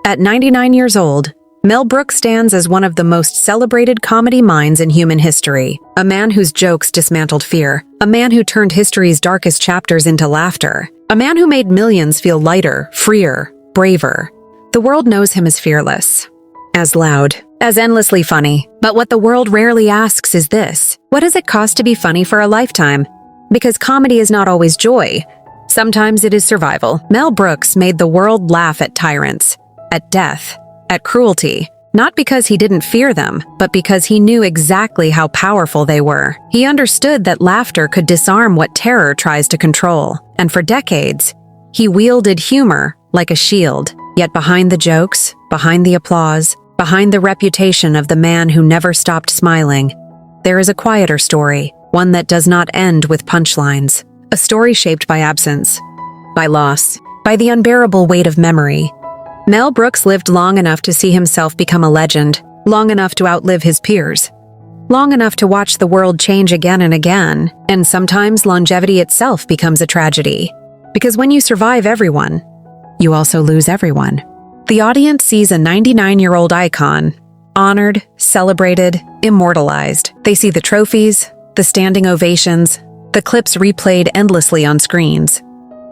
At 99 years old, Mel Brooks stands as one of the most celebrated comedy minds in human history. A man whose jokes dismantled fear. A man who turned history's darkest chapters into laughter. A man who made millions feel lighter, freer, braver. The world knows him as fearless, as loud, as endlessly funny. But what the world rarely asks is this: what does it cost to be funny for a lifetime? Because comedy is not always joy. Sometimes it is survival. Mel Brooks made the world laugh at tyrants, at death, at cruelty, not because he didn't fear them, but because he knew exactly how powerful they were. He understood that laughter could disarm what terror tries to control. And for decades, he wielded humor like a shield. Yet behind the jokes, behind the applause, behind the reputation of the man who never stopped smiling, there is a quieter story, one that does not end with punchlines. A story shaped by absence, by loss, by the unbearable weight of memory. Mel Brooks lived long enough to see himself become a legend, long enough to outlive his peers, long enough to watch the world change again and again, and sometimes longevity itself becomes a tragedy. Because when you survive everyone, you also lose everyone. The audience sees a 99-year-old icon, honored, celebrated, immortalized. They see the trophies, the standing ovations, the clips replayed endlessly on screens.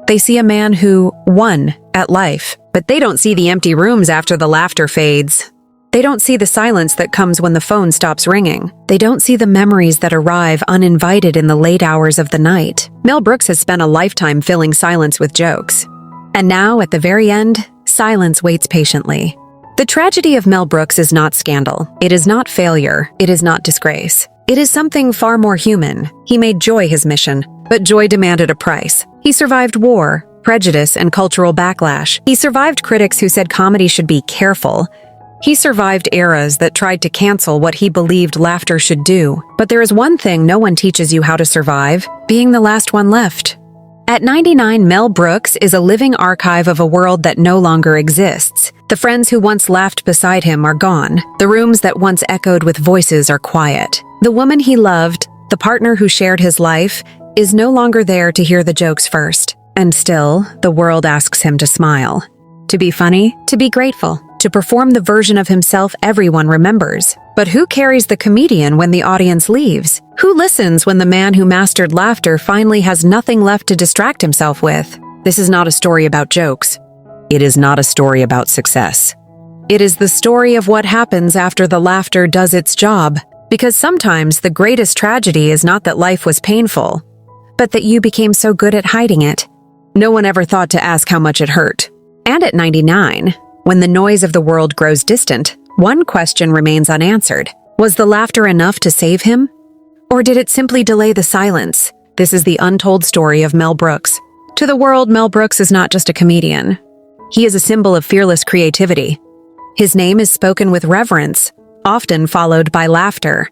They see a man who won at life, but they don't see the empty rooms after the laughter fades. They don't see the silence that comes when the phone stops ringing. They don't see the memories that arrive uninvited in the late hours of the night. Mel Brooks has spent a lifetime filling silence with jokes. And now, at the very end, silence waits patiently. The tragedy of Mel Brooks is not scandal. It is not failure. It is not disgrace. It is something far more human. He made joy his mission, but joy demanded a price. He survived war, prejudice, and cultural backlash. He survived critics who said comedy should be careful. He survived eras that tried to cancel what he believed laughter should do. But there is one thing no one teaches you how to survive: being the last one left. At 99, Mel Brooks is a living archive of a world that no longer exists. The friends who once laughed beside him are gone. The rooms that once echoed with voices are quiet. The woman he loved, the partner who shared his life, is no longer there to hear the jokes first. And still, the world asks him to smile, to be funny, to be grateful, to perform the version of himself everyone remembers. But who carries the comedian when the audience leaves? Who listens when the man who mastered laughter finally has nothing left to distract himself with? This is not a story about jokes. It is not a story about success. It is the story of what happens after the laughter does its job. Because sometimes the greatest tragedy is not that life was painful, but that you became so good at hiding it. No one ever thought to ask how much it hurt. And at 99, when the noise of the world grows distant, one question remains unanswered. Was the laughter enough to save him? Or did it simply delay the silence? This is the untold story of Mel Brooks. To the world, Mel Brooks is not just a comedian. He is a symbol of fearless creativity. His name is spoken with reverence, often followed by laughter,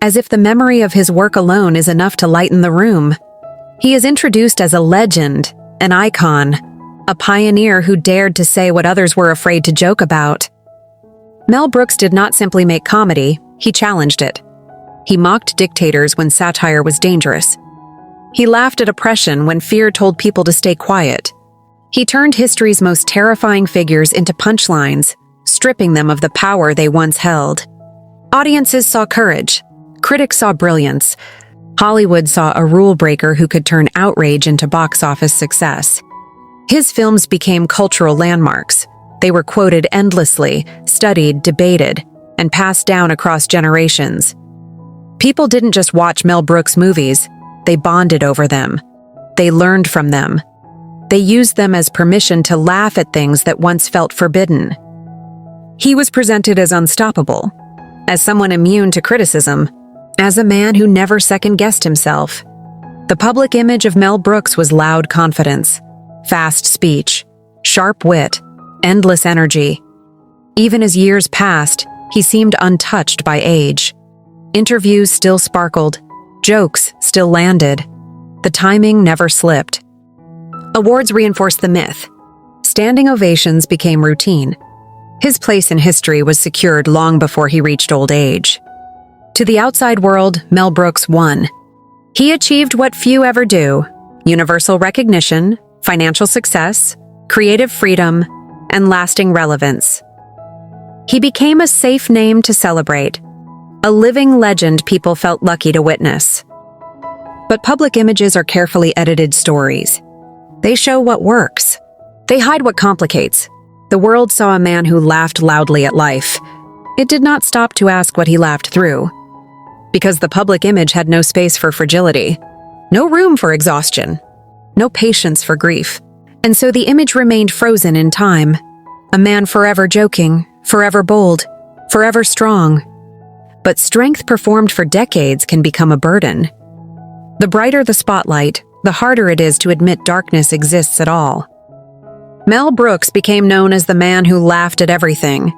as if the memory of his work alone is enough to lighten the room. He is introduced as a legend, an icon, a pioneer who dared to say what others were afraid to joke about. Mel Brooks did not simply make comedy, he challenged it. He mocked dictators when satire was dangerous. He laughed at oppression when fear told people to stay quiet. He turned history's most terrifying figures into punchlines, stripping them of the power they once held. Audiences saw courage. Critics saw brilliance. Hollywood saw a rule breaker who could turn outrage into box office success. His films became cultural landmarks. They were quoted endlessly, studied, debated, and passed down across generations. People didn't just watch Mel Brooks movies, they bonded over them. They learned from them. They used them as permission to laugh at things that once felt forbidden. He was presented as unstoppable, as someone immune to criticism, as a man who never second-guessed himself. The public image of Mel Brooks was loud confidence, fast speech, sharp wit, endless energy. Even as years passed, he seemed untouched by age. Interviews still sparkled, jokes still landed. The timing never slipped. Awards reinforced the myth. Standing ovations became routine. His place in history was secured long before he reached old age. To the outside world, Mel Brooks won. He achieved what few ever do: universal recognition, financial success, creative freedom, and lasting relevance. He became a safe name to celebrate, a living legend people felt lucky to witness. But public images are carefully edited stories. They show what works. They hide what complicates. The world saw a man who laughed loudly at life. It did not stop to ask what he laughed through. Because the public image had no space for fragility, no room for exhaustion, no patience for grief. And so the image remained frozen in time. A man forever joking, forever bold, forever strong. But strength performed for decades can become a burden. The brighter the spotlight, the harder it is to admit darkness exists at all. Mel Brooks became known as the man who laughed at everything.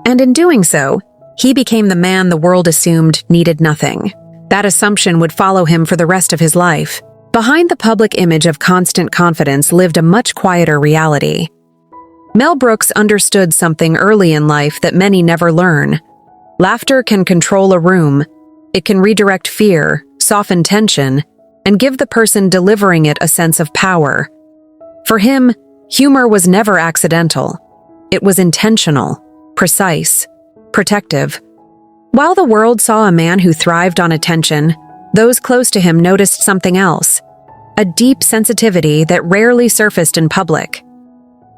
And in doing so, he became the man the world assumed needed nothing. That assumption would follow him for the rest of his life. Behind the public image of constant confidence lived a much quieter reality. Mel Brooks understood something early in life that many never learn. Laughter can control a room. It can redirect fear, soften tension, and give the person delivering it a sense of power. For him, humor was never accidental. It was intentional, precise, protective. While the world saw a man who thrived on attention, those close to him noticed something else, a deep sensitivity that rarely surfaced in public.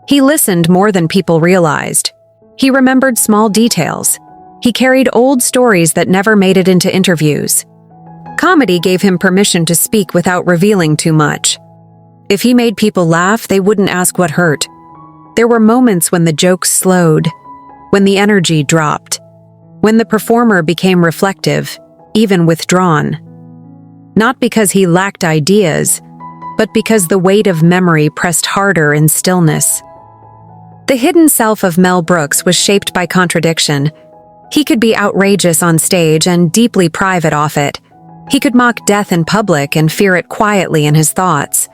He listened more than people realized. He remembered small details. He carried old stories that never made it into interviews. Comedy gave him permission to speak without revealing too much. If he made people laugh, they wouldn't ask what hurt. There were moments when the jokes slowed, when the energy dropped, when the performer became reflective, even withdrawn. Not because he lacked ideas, but because the weight of memory pressed harder in stillness. The hidden self of Mel Brooks was shaped by contradiction. He could be outrageous on stage and deeply private off it. He could mock death in public and fear it quietly in his thoughts.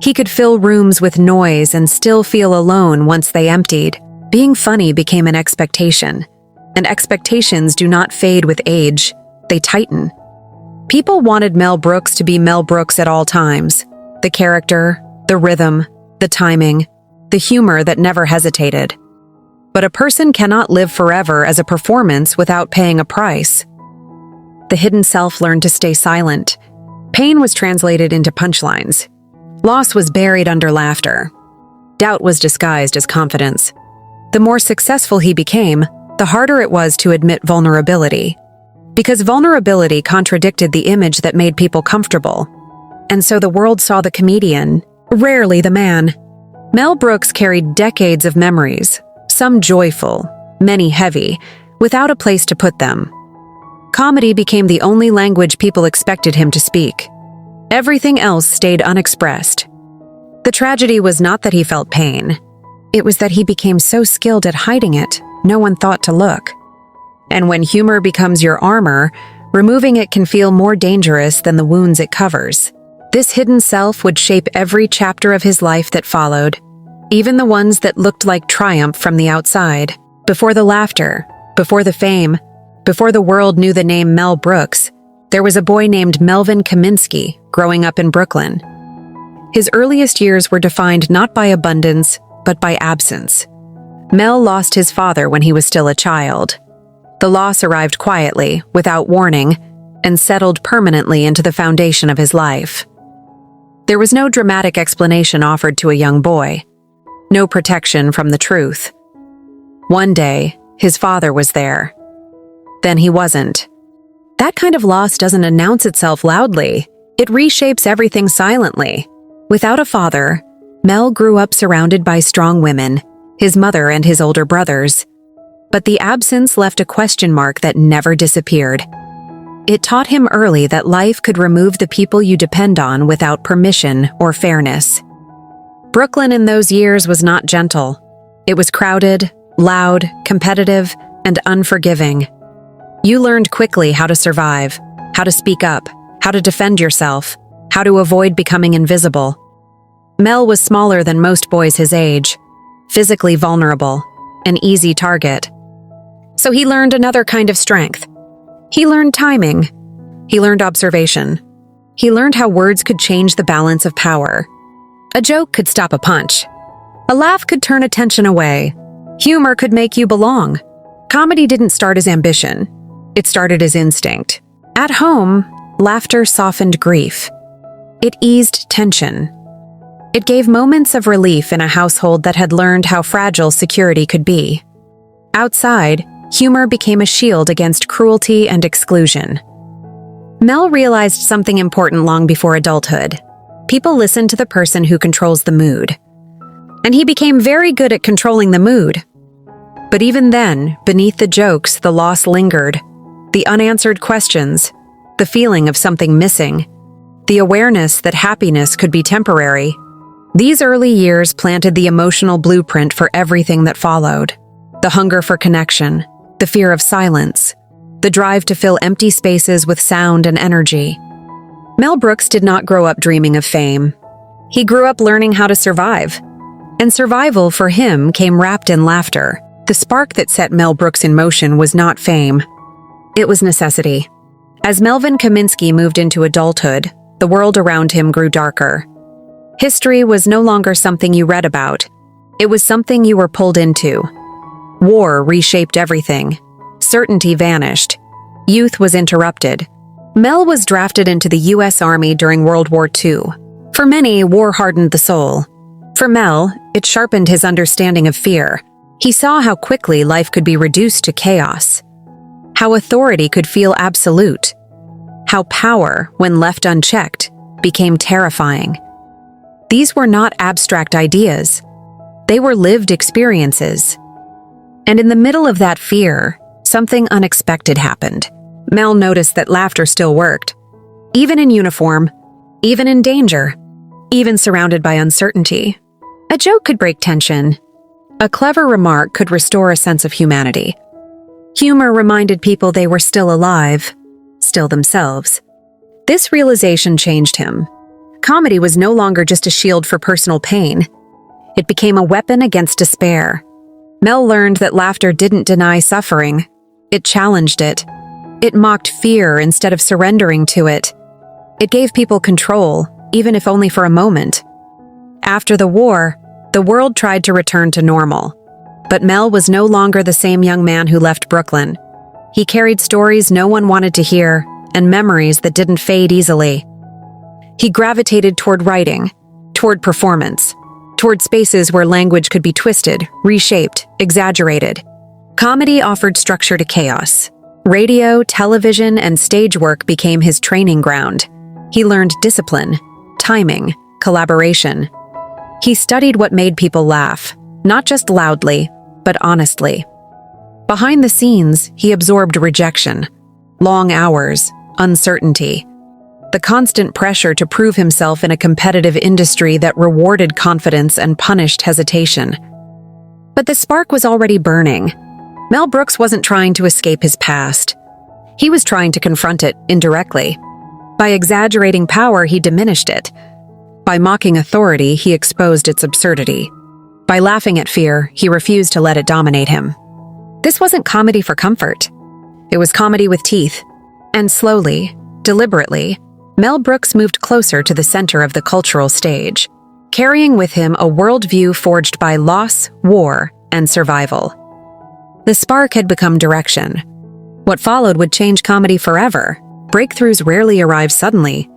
He could fill rooms with noise and still feel alone once they emptied. Being funny became an expectation, and expectations do not fade with age, they tighten. People wanted Mel Brooks to be Mel Brooks at all times. The character, the rhythm, the timing, the humor that never hesitated. But a person cannot live forever as a performance without paying a price. The hidden self learned to stay silent. Pain was translated into punchlines. Loss was buried under laughter. Doubt was disguised as confidence. The more successful he became, the harder it was to admit vulnerability. Because vulnerability contradicted the image that made people comfortable. And so the world saw the comedian, rarely the man. Mel Brooks carried decades of memories, some joyful, many heavy, without a place to put them. Comedy became the only language people expected him to speak. Everything else stayed unexpressed. The tragedy was not that he felt pain. It was that he became so skilled at hiding it, no one thought to look. And when humor becomes your armor, removing it can feel more dangerous than the wounds it covers. This hidden self would shape every chapter of his life that followed, even the ones that looked like triumph from the outside. Before the laughter, before the fame, before the world knew the name Mel Brooks, there was a boy named Melvin Kaminsky growing up in Brooklyn. His earliest years were defined not by abundance, but by absence. Mel lost his father when he was still a child. The loss arrived quietly, without warning, and settled permanently into the foundation of his life. There was no dramatic explanation offered to a young boy, no protection from the truth. One day, his father was there. Then he wasn't. That kind of loss doesn't announce itself loudly. It reshapes everything silently. Without a father, Mel grew up surrounded by strong women, his mother and his older brothers. But the absence left a question mark that never disappeared. It taught him early that life could remove the people you depend on without permission or fairness. Brooklyn in those years was not gentle. It was crowded, loud, competitive, and unforgiving. You learned quickly how to survive, how to speak up, how to defend yourself, how to avoid becoming invisible. Mel was smaller than most boys his age, physically vulnerable, an easy target. So he learned another kind of strength. He learned timing. He learned observation. He learned how words could change the balance of power. A joke could stop a punch. A laugh could turn attention away. Humor could make you belong. Comedy didn't start as ambition. It started as instinct. At home, laughter softened grief. It eased tension. It gave moments of relief in a household that had learned how fragile security could be. Outside, humor became a shield against cruelty and exclusion. Mel realized something important long before adulthood. People listen to the person who controls the mood. And he became very good at controlling the mood. But even then, beneath the jokes, the loss lingered. The unanswered questions, the feeling of something missing, the awareness that happiness could be temporary. These early years planted the emotional blueprint for everything that followed. The hunger for connection, the fear of silence, the drive to fill empty spaces with sound and energy. Mel Brooks did not grow up dreaming of fame. He grew up learning how to survive. And survival for him came wrapped in laughter. The spark that set Mel Brooks in motion was not fame. It was necessity. As Melvin Kaminsky moved into adulthood, the world around him grew darker. History was no longer something you read about. It was something you were pulled into. War reshaped everything. Certainty vanished. Youth was interrupted. Mel was drafted into the U.S. Army during World War II. For many, war hardened the soul. For Mel, it sharpened his understanding of fear. He saw how quickly life could be reduced to chaos. How authority could feel absolute. How power, when left unchecked, became terrifying. These were not abstract ideas. They were lived experiences. And in the middle of that fear, something unexpected happened. Mel noticed that laughter still worked. Even in uniform, even in danger, even surrounded by uncertainty. A joke could break tension. A clever remark could restore a sense of humanity. Humor reminded people they were still alive, still themselves. This realization changed him. Comedy was no longer just a shield for personal pain. It became a weapon against despair. Mel learned that laughter didn't deny suffering. It challenged it. It mocked fear instead of surrendering to it. It gave people control, even if only for a moment. After the war, the world tried to return to normal. But Mel was no longer the same young man who left Brooklyn. He carried stories no one wanted to hear, and memories that didn't fade easily. He gravitated toward writing, toward performance, toward spaces where language could be twisted, reshaped, exaggerated. Comedy offered structure to chaos. Radio, television, and stage work became his training ground. He learned discipline, timing, collaboration. He studied what made people laugh, not just loudly, but honestly. Behind the scenes, he absorbed rejection, long hours, uncertainty, the constant pressure to prove himself in a competitive industry that rewarded confidence and punished hesitation. But the spark was already burning. Mel Brooks wasn't trying to escape his past. He was trying to confront it indirectly. By exaggerating power, he diminished it. By mocking authority, he exposed its absurdity. By laughing at fear, he refused to let it dominate him. This wasn't comedy for comfort. It was comedy with teeth. And slowly, deliberately, Mel Brooks moved closer to the center of the cultural stage, carrying with him a worldview forged by loss, war, and survival. The spark had become direction. What followed would change comedy forever. Breakthroughs rarely arrive suddenly.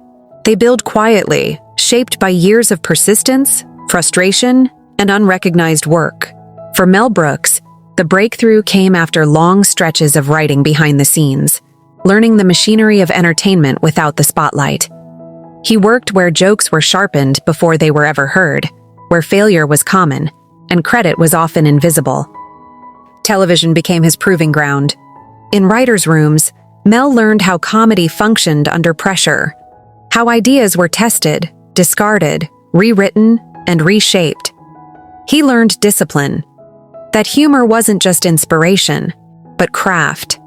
They build quietly, shaped by years of persistence, frustration, and unrecognized work. For Mel Brooks, the breakthrough came after long stretches of writing behind the scenes, learning the machinery of entertainment without the spotlight. He worked where jokes were sharpened before they were ever heard, where failure was common, and credit was often invisible. Television became his proving ground. In writers' rooms, Mel learned how comedy functioned under pressure, how ideas were tested, discarded, rewritten, and reshaped. He learned discipline, that humor wasn't just inspiration, but craft,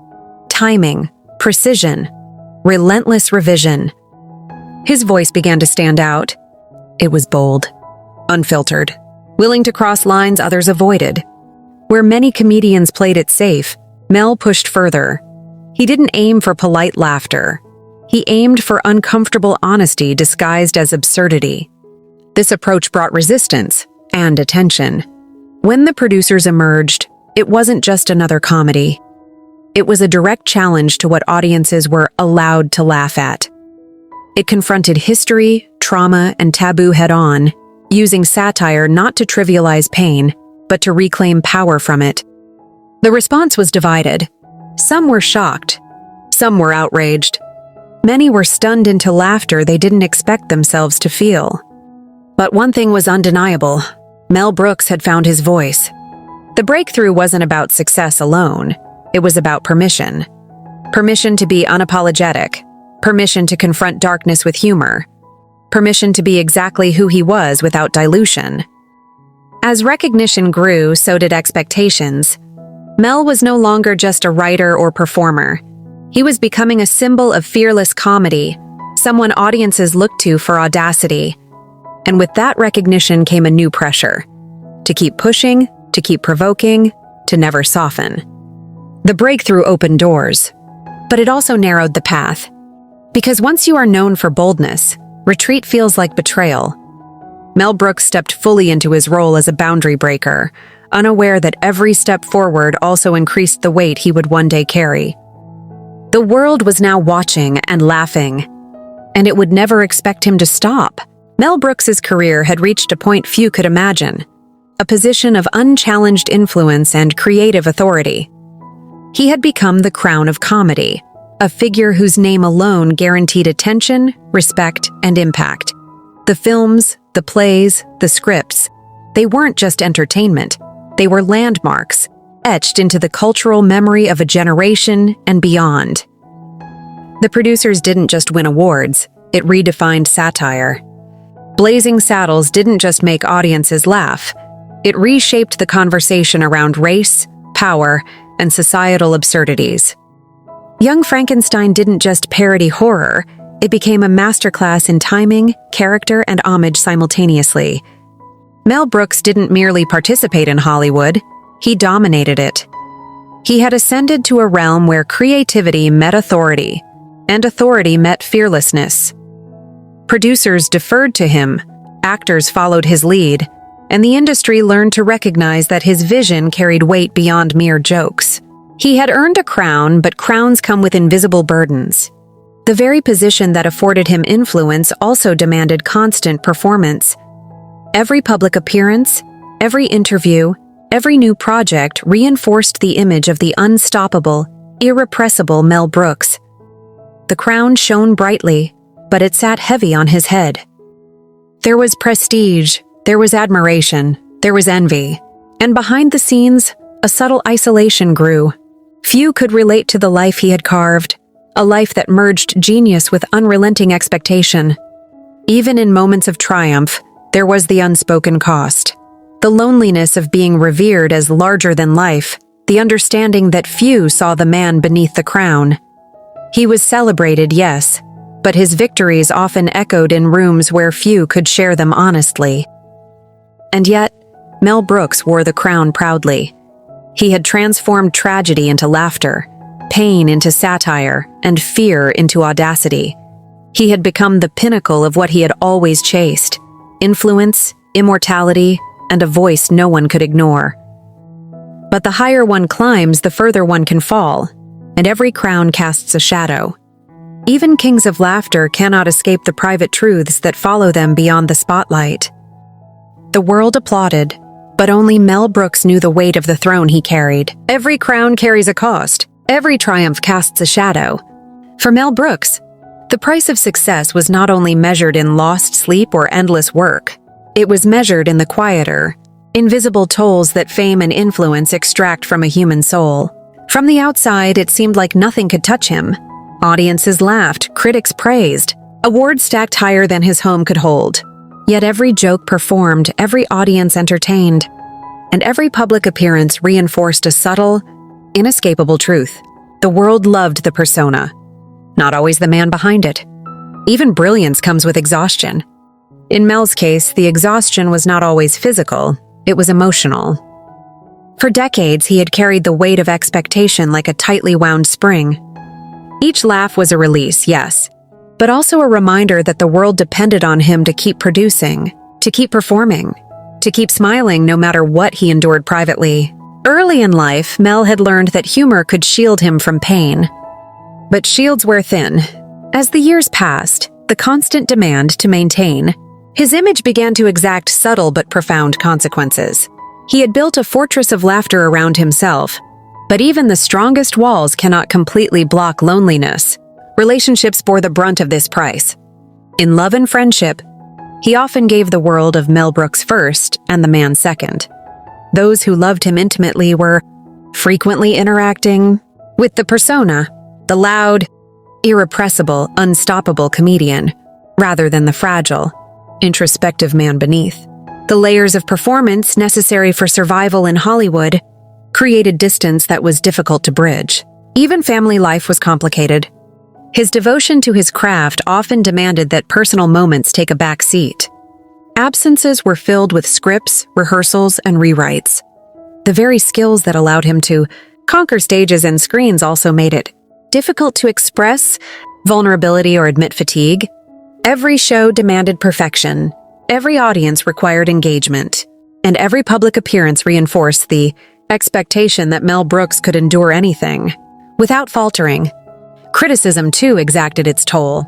timing, precision, relentless revision. His voice began to stand out. It was bold, unfiltered, willing to cross lines others avoided. Where many comedians played it safe, Mel pushed further. He didn't aim for polite laughter. He aimed for uncomfortable honesty disguised as absurdity. This approach brought resistance and attention. When the producers emerged, it wasn't just another comedy. It was a direct challenge to what audiences were allowed to laugh at. It confronted history, trauma, and taboo head-on, using satire not to trivialize pain, but to reclaim power from it. The response was divided. Some were shocked. Some were outraged. Many were stunned into laughter they didn't expect themselves to feel. But one thing was undeniable. Mel Brooks had found his voice. The breakthrough wasn't about success alone. It was about permission. Permission to be unapologetic. Permission to confront darkness with humor. Permission to be exactly who he was without dilution. As recognition grew, so did expectations. Mel was no longer just a writer or performer. He was becoming a symbol of fearless comedy, someone audiences looked to for audacity. And with that recognition came a new pressure. To keep pushing, to keep provoking, to never soften. The breakthrough opened doors, but it also narrowed the path. Because once you are known for boldness, retreat feels like betrayal. Mel Brooks stepped fully into his role as a boundary breaker, unaware that every step forward also increased the weight he would one day carry. The world was now watching and laughing, and it would never expect him to stop. Mel Brooks's career had reached a point few could imagine, a position of unchallenged influence and creative authority. He had become the crown of comedy, a figure whose name alone guaranteed attention, respect, and impact. The films, the plays, the scripts, they weren't just entertainment, they were landmarks, etched into the cultural memory of a generation and beyond. The producers didn't just win awards, it redefined satire. Blazing Saddles didn't just make audiences laugh, it reshaped the conversation around race, power, and societal absurdities. Young Frankenstein didn't just parody horror, it became a masterclass in timing, character, and homage simultaneously. Mel Brooks didn't merely participate in Hollywood, he dominated it. He had ascended to a realm where creativity met authority, and authority met fearlessness. Producers deferred to him, actors followed his lead, and the industry learned to recognize that his vision carried weight beyond mere jokes. He had earned a crown, but crowns come with invisible burdens. The very position that afforded him influence also demanded constant performance. Every public appearance, every interview, every new project reinforced the image of the unstoppable, irrepressible Mel Brooks. The crown shone brightly, but it sat heavy on his head. There was prestige, there was admiration, there was envy, and behind the scenes, a subtle isolation grew. Few could relate to the life he had carved, a life that merged genius with unrelenting expectation. Even in moments of triumph, there was the unspoken cost. The loneliness of being revered as larger than life, the understanding that few saw the man beneath the crown. He was celebrated, yes, but his victories often echoed in rooms where few could share them honestly. And yet, Mel Brooks wore the crown proudly. He had transformed tragedy into laughter, pain into satire, and fear into audacity. He had become the pinnacle of what he had always chased: influence, immortality, and a voice no one could ignore. But the higher one climbs, the further one can fall, and every crown casts a shadow. Even kings of laughter cannot escape the private truths that follow them beyond the spotlight. The world applauded, but only Mel Brooks knew the weight of the throne he carried. Every crown carries a cost. Every triumph casts a shadow. For Mel Brooks, the price of success was not only measured in lost sleep or endless work. It was measured in the quieter, invisible tolls that fame and influence extract from a human soul. From the outside, it seemed like nothing could touch him. Audiences laughed, critics praised, awards stacked higher than his home could hold. Yet every joke performed, every audience entertained, and every public appearance reinforced a subtle, inescapable truth. The world loved the persona, not always the man behind it. Even brilliance comes with exhaustion. In Mel's case, the exhaustion was not always physical, it was emotional. For decades, he had carried the weight of expectation like a tightly wound spring. Each laugh was a release, yes, but also a reminder that the world depended on him to keep producing, to keep performing, to keep smiling no matter what he endured privately. Early in life, Mel had learned that humor could shield him from pain. But shields wear thin. As the years passed, the constant demand to maintain, his image began to exact subtle but profound consequences. He had built a fortress of laughter around himself, but even the strongest walls cannot completely block loneliness. Relationships bore the brunt of this price. In love and friendship, he often gave the world of Mel Brooks first and the man second. Those who loved him intimately were frequently interacting with the persona, the loud, irrepressible, unstoppable comedian, rather than the fragile, introspective man beneath. The layers of performance necessary for survival in Hollywood created distance that was difficult to bridge. Even family life was complicated. His devotion to his craft often demanded that personal moments take a back seat. Absences were filled with scripts, rehearsals, and rewrites. The very skills that allowed him to conquer stages and screens also made it difficult to express vulnerability or admit fatigue. Every show demanded perfection, every audience required engagement, and every public appearance reinforced the expectation that Mel Brooks could endure anything without faltering. Criticism, too, exacted its toll.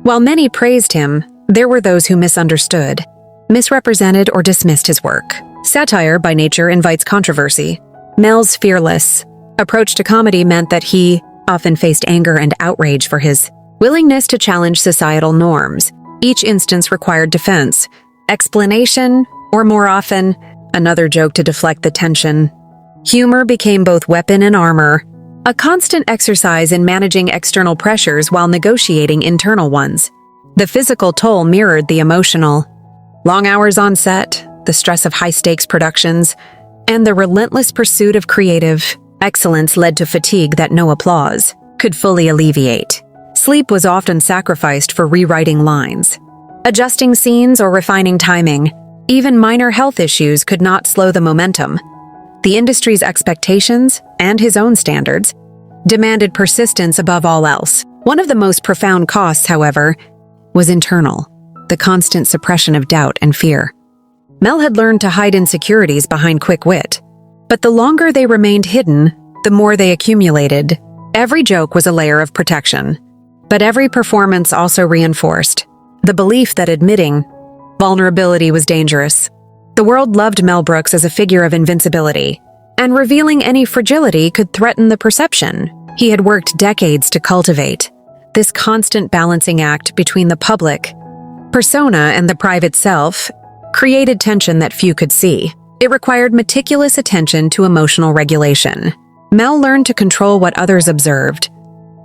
While many praised him, there were those who misunderstood, misrepresented, or dismissed his work. Satire, by nature, invites controversy. Mel's fearless approach to comedy meant that he often faced anger and outrage for his willingness to challenge societal norms. Each instance required defense, explanation, or more often, another joke to deflect the tension. Humor became both weapon and armor, a constant exercise in managing external pressures while negotiating internal ones. The physical toll mirrored the emotional. Long hours on set, the stress of high-stakes productions, and the relentless pursuit of creative excellence led to fatigue that no applause could fully alleviate. Sleep was often sacrificed for rewriting lines, adjusting scenes, or refining timing. Even minor health issues could not slow the momentum. The industry's expectations, and his own standards, demanded persistence above all else. One of the most profound costs, however, was internal, the constant suppression of doubt and fear. Mel had learned to hide insecurities behind quick wit, but the longer they remained hidden, the more they accumulated. Every joke was a layer of protection, but every performance also reinforced the belief that admitting vulnerability was dangerous. The world loved Mel Brooks as a figure of invincibility, and revealing any fragility could threaten the perception he had worked decades to cultivate. This constant balancing act between the public persona and the private self created tension that few could see. It required meticulous attention to emotional regulation. Mel learned to control what others observed,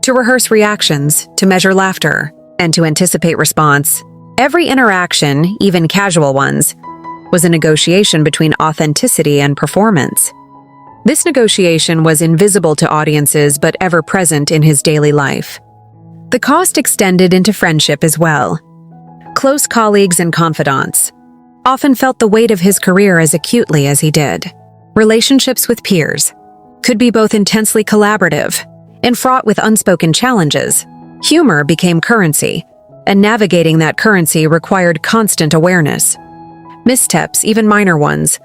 to rehearse reactions, to measure laughter, and to anticipate response. Every interaction, even casual ones, was a negotiation between authenticity and performance. This negotiation was invisible to audiences but ever present in his daily life. The cost extended into friendship as well. Close colleagues and confidants often felt the weight of his career as acutely as he did. Relationships with peers could be both intensely collaborative and fraught with unspoken challenges. Humor became currency, and navigating that currency required constant awareness. Missteps, even minor ones,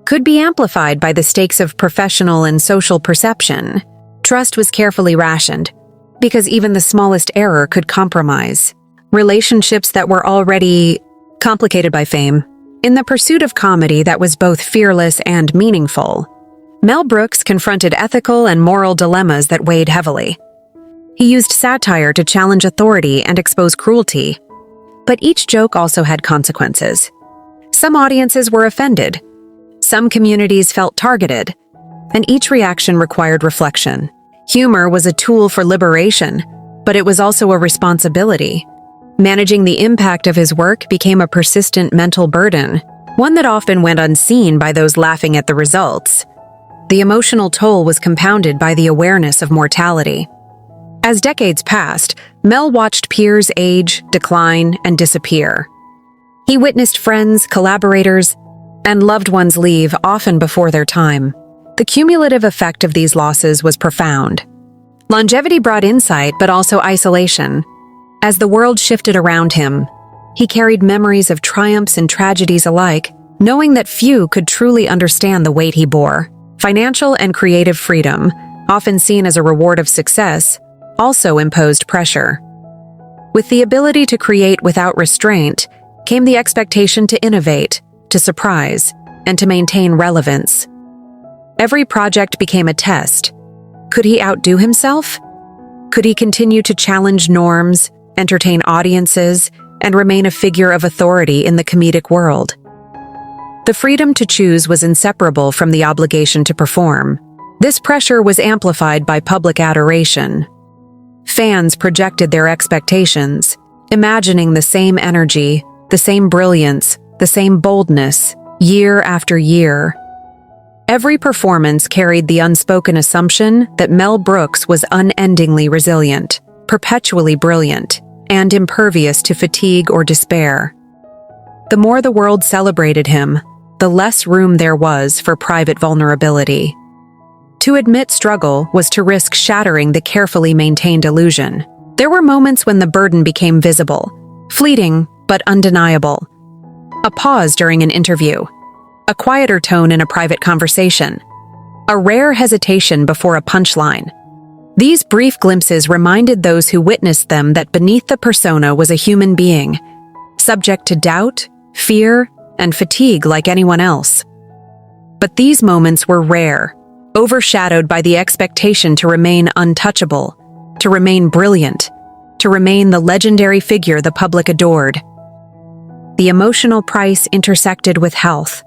could be amplified by the stakes of professional and social perception. Trust was carefully rationed, because even the smallest error could compromise relationships that were already complicated by fame. In the pursuit of comedy that was both fearless and meaningful, Mel Brooks confronted ethical and moral dilemmas that weighed heavily. He used satire to challenge authority and expose cruelty, but each joke also had consequences. Some audiences were offended, some communities felt targeted, and each reaction required reflection. Humor was a tool for liberation, but it was also a responsibility. Managing the impact of his work became a persistent mental burden, one that often went unseen by those laughing at the results. The emotional toll was compounded by the awareness of mortality. As decades passed, Mel watched peers age, decline, and disappear. He witnessed friends, collaborators, and loved ones leave often before their time. The cumulative effect of these losses was profound. Longevity brought insight, but also isolation. As the world shifted around him, he carried memories of triumphs and tragedies alike, knowing that few could truly understand the weight he bore. Financial and creative freedom, often seen as a reward of success, also imposed pressure. With the ability to create without restraint came the expectation to innovate, to surprise, and to maintain relevance. Every project became a test. Could he outdo himself? Could he continue to challenge norms, entertain audiences, and remain a figure of authority in the comedic world? The freedom to choose was inseparable from the obligation to perform. This pressure was amplified by public adoration. Fans projected their expectations, imagining the same energy, the same brilliance, the same boldness, year after year. Every performance carried the unspoken assumption that Mel Brooks was unendingly resilient, perpetually brilliant, and impervious to fatigue or despair. The more the world celebrated him, the less room there was for private vulnerability. To admit struggle was to risk shattering the carefully maintained illusion. There were moments when the burden became visible, fleeting but undeniable. A pause during an interview, a quieter tone in a private conversation, a rare hesitation before a punchline. These brief glimpses reminded those who witnessed them that beneath the persona was a human being, subject to doubt, fear, and fatigue like anyone else. But these moments were rare, overshadowed by the expectation to remain untouchable, to remain brilliant, to remain the legendary figure the public adored. The emotional price intersected with health.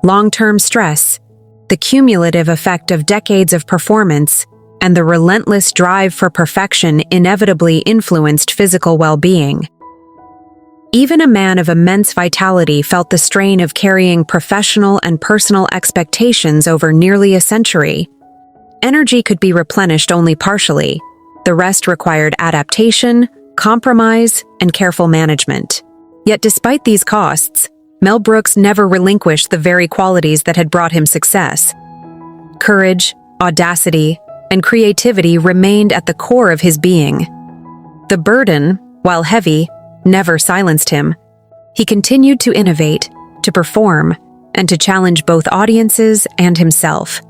Long-term stress, the cumulative effect of decades of performance, and the relentless drive for perfection inevitably influenced physical well-being. Even a man of immense vitality felt the strain of carrying professional and personal expectations over nearly a century. Energy could be replenished only partially. The rest required adaptation, compromise, and careful management. Yet despite these costs, Mel Brooks never relinquished the very qualities that had brought him success. Courage, audacity, and creativity remained at the core of his being. The burden, while heavy, never silenced him. He continued to innovate, to perform, and to challenge both audiences and himself.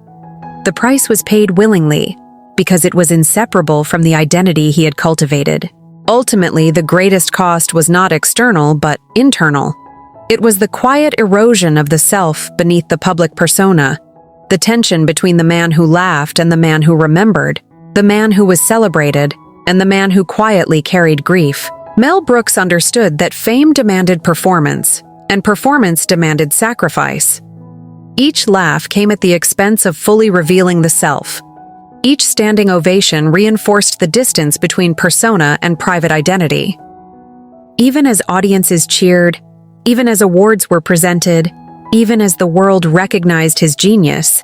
The price was paid willingly, because it was inseparable from the identity he had cultivated. Ultimately, the greatest cost was not external, but internal. It was the quiet erosion of the self beneath the public persona, the tension between the man who laughed and the man who remembered, the man who was celebrated and the man who quietly carried grief. Mel Brooks understood that fame demanded performance, and performance demanded sacrifice. Each laugh came at the expense of fully revealing the self. Each standing ovation reinforced the distance between persona and private identity. Even as audiences cheered, even as awards were presented, even as the world recognized his genius,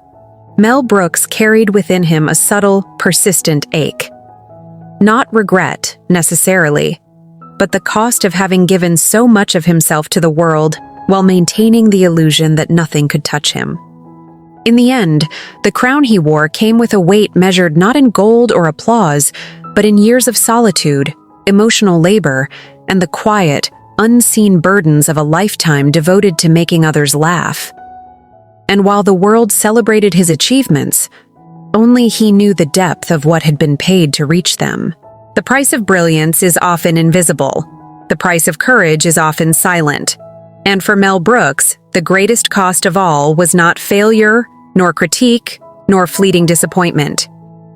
Mel Brooks carried within him a subtle, persistent ache. Not regret, necessarily, but the cost of having given so much of himself to the world while maintaining the illusion that nothing could touch him. In the end, the crown he wore came with a weight measured not in gold or applause, but in years of solitude, emotional labor, and the quiet, unseen burdens of a lifetime devoted to making others laugh. And while the world celebrated his achievements, only he knew the depth of what had been paid to reach them. The price of brilliance is often invisible. The price of courage is often silent. And for Mel Brooks, the greatest cost of all was not failure, nor critique, nor fleeting disappointment.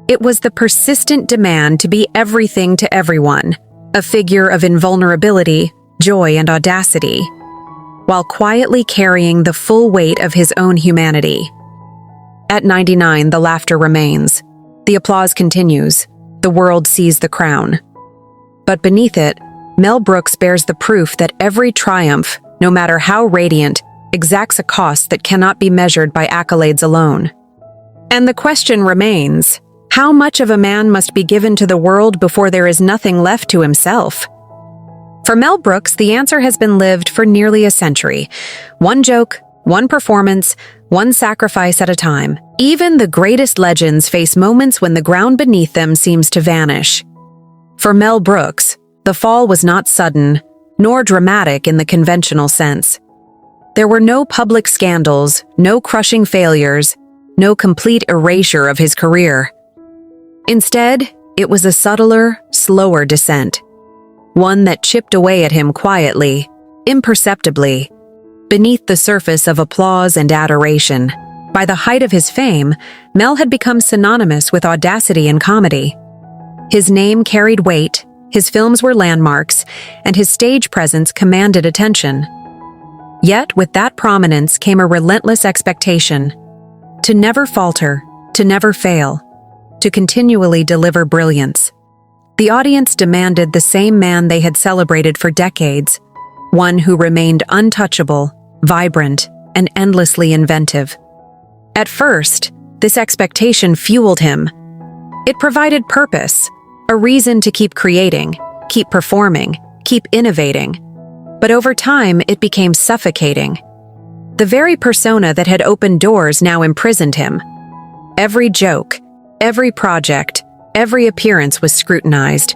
It was the persistent demand to be everything to everyone, a figure of invulnerability, joy, and audacity, while quietly carrying the full weight of his own humanity. At 99, the laughter remains. The applause continues. The world sees the crown. But beneath it, Mel Brooks bears the proof that every triumph, no matter how radiant, exacts a cost that cannot be measured by accolades alone. And the question remains, how much of a man must be given to the world before there is nothing left to himself? For Mel Brooks, the answer has been lived for nearly a century. One joke, one performance, one sacrifice at a time. Even the greatest legends face moments when the ground beneath them seems to vanish. For Mel Brooks, the fall was not sudden, nor dramatic in the conventional sense. There were no public scandals, no crushing failures, no complete erasure of his career. Instead, it was a subtler, slower descent. One that chipped away at him quietly, imperceptibly, beneath the surface of applause and adoration. By the height of his fame, Mel had become synonymous with audacity and comedy. His name carried weight, his films were landmarks, and his stage presence commanded attention. Yet, with that prominence came a relentless expectation to never falter, to never fail, to continually deliver brilliance. The audience demanded the same man they had celebrated for decades, one who remained untouchable, vibrant, and endlessly inventive. At first, this expectation fueled him. It provided purpose, a reason to keep creating, keep performing, keep innovating. But over time, it became suffocating. The very persona that had opened doors now imprisoned him. Every joke, every project, every appearance was scrutinized.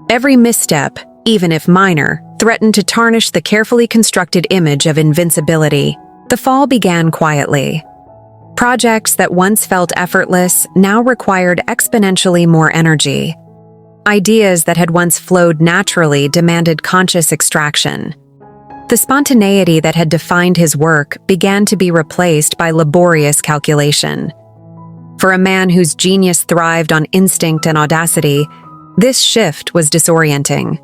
Every misstep, even if minor, threatened to tarnish the carefully constructed image of invincibility. The fall began quietly. Projects that once felt effortless now required exponentially more energy. Ideas that had once flowed naturally demanded conscious extraction. The spontaneity that had defined his work began to be replaced by laborious calculation. For a man whose genius thrived on instinct and audacity, this shift was disorienting.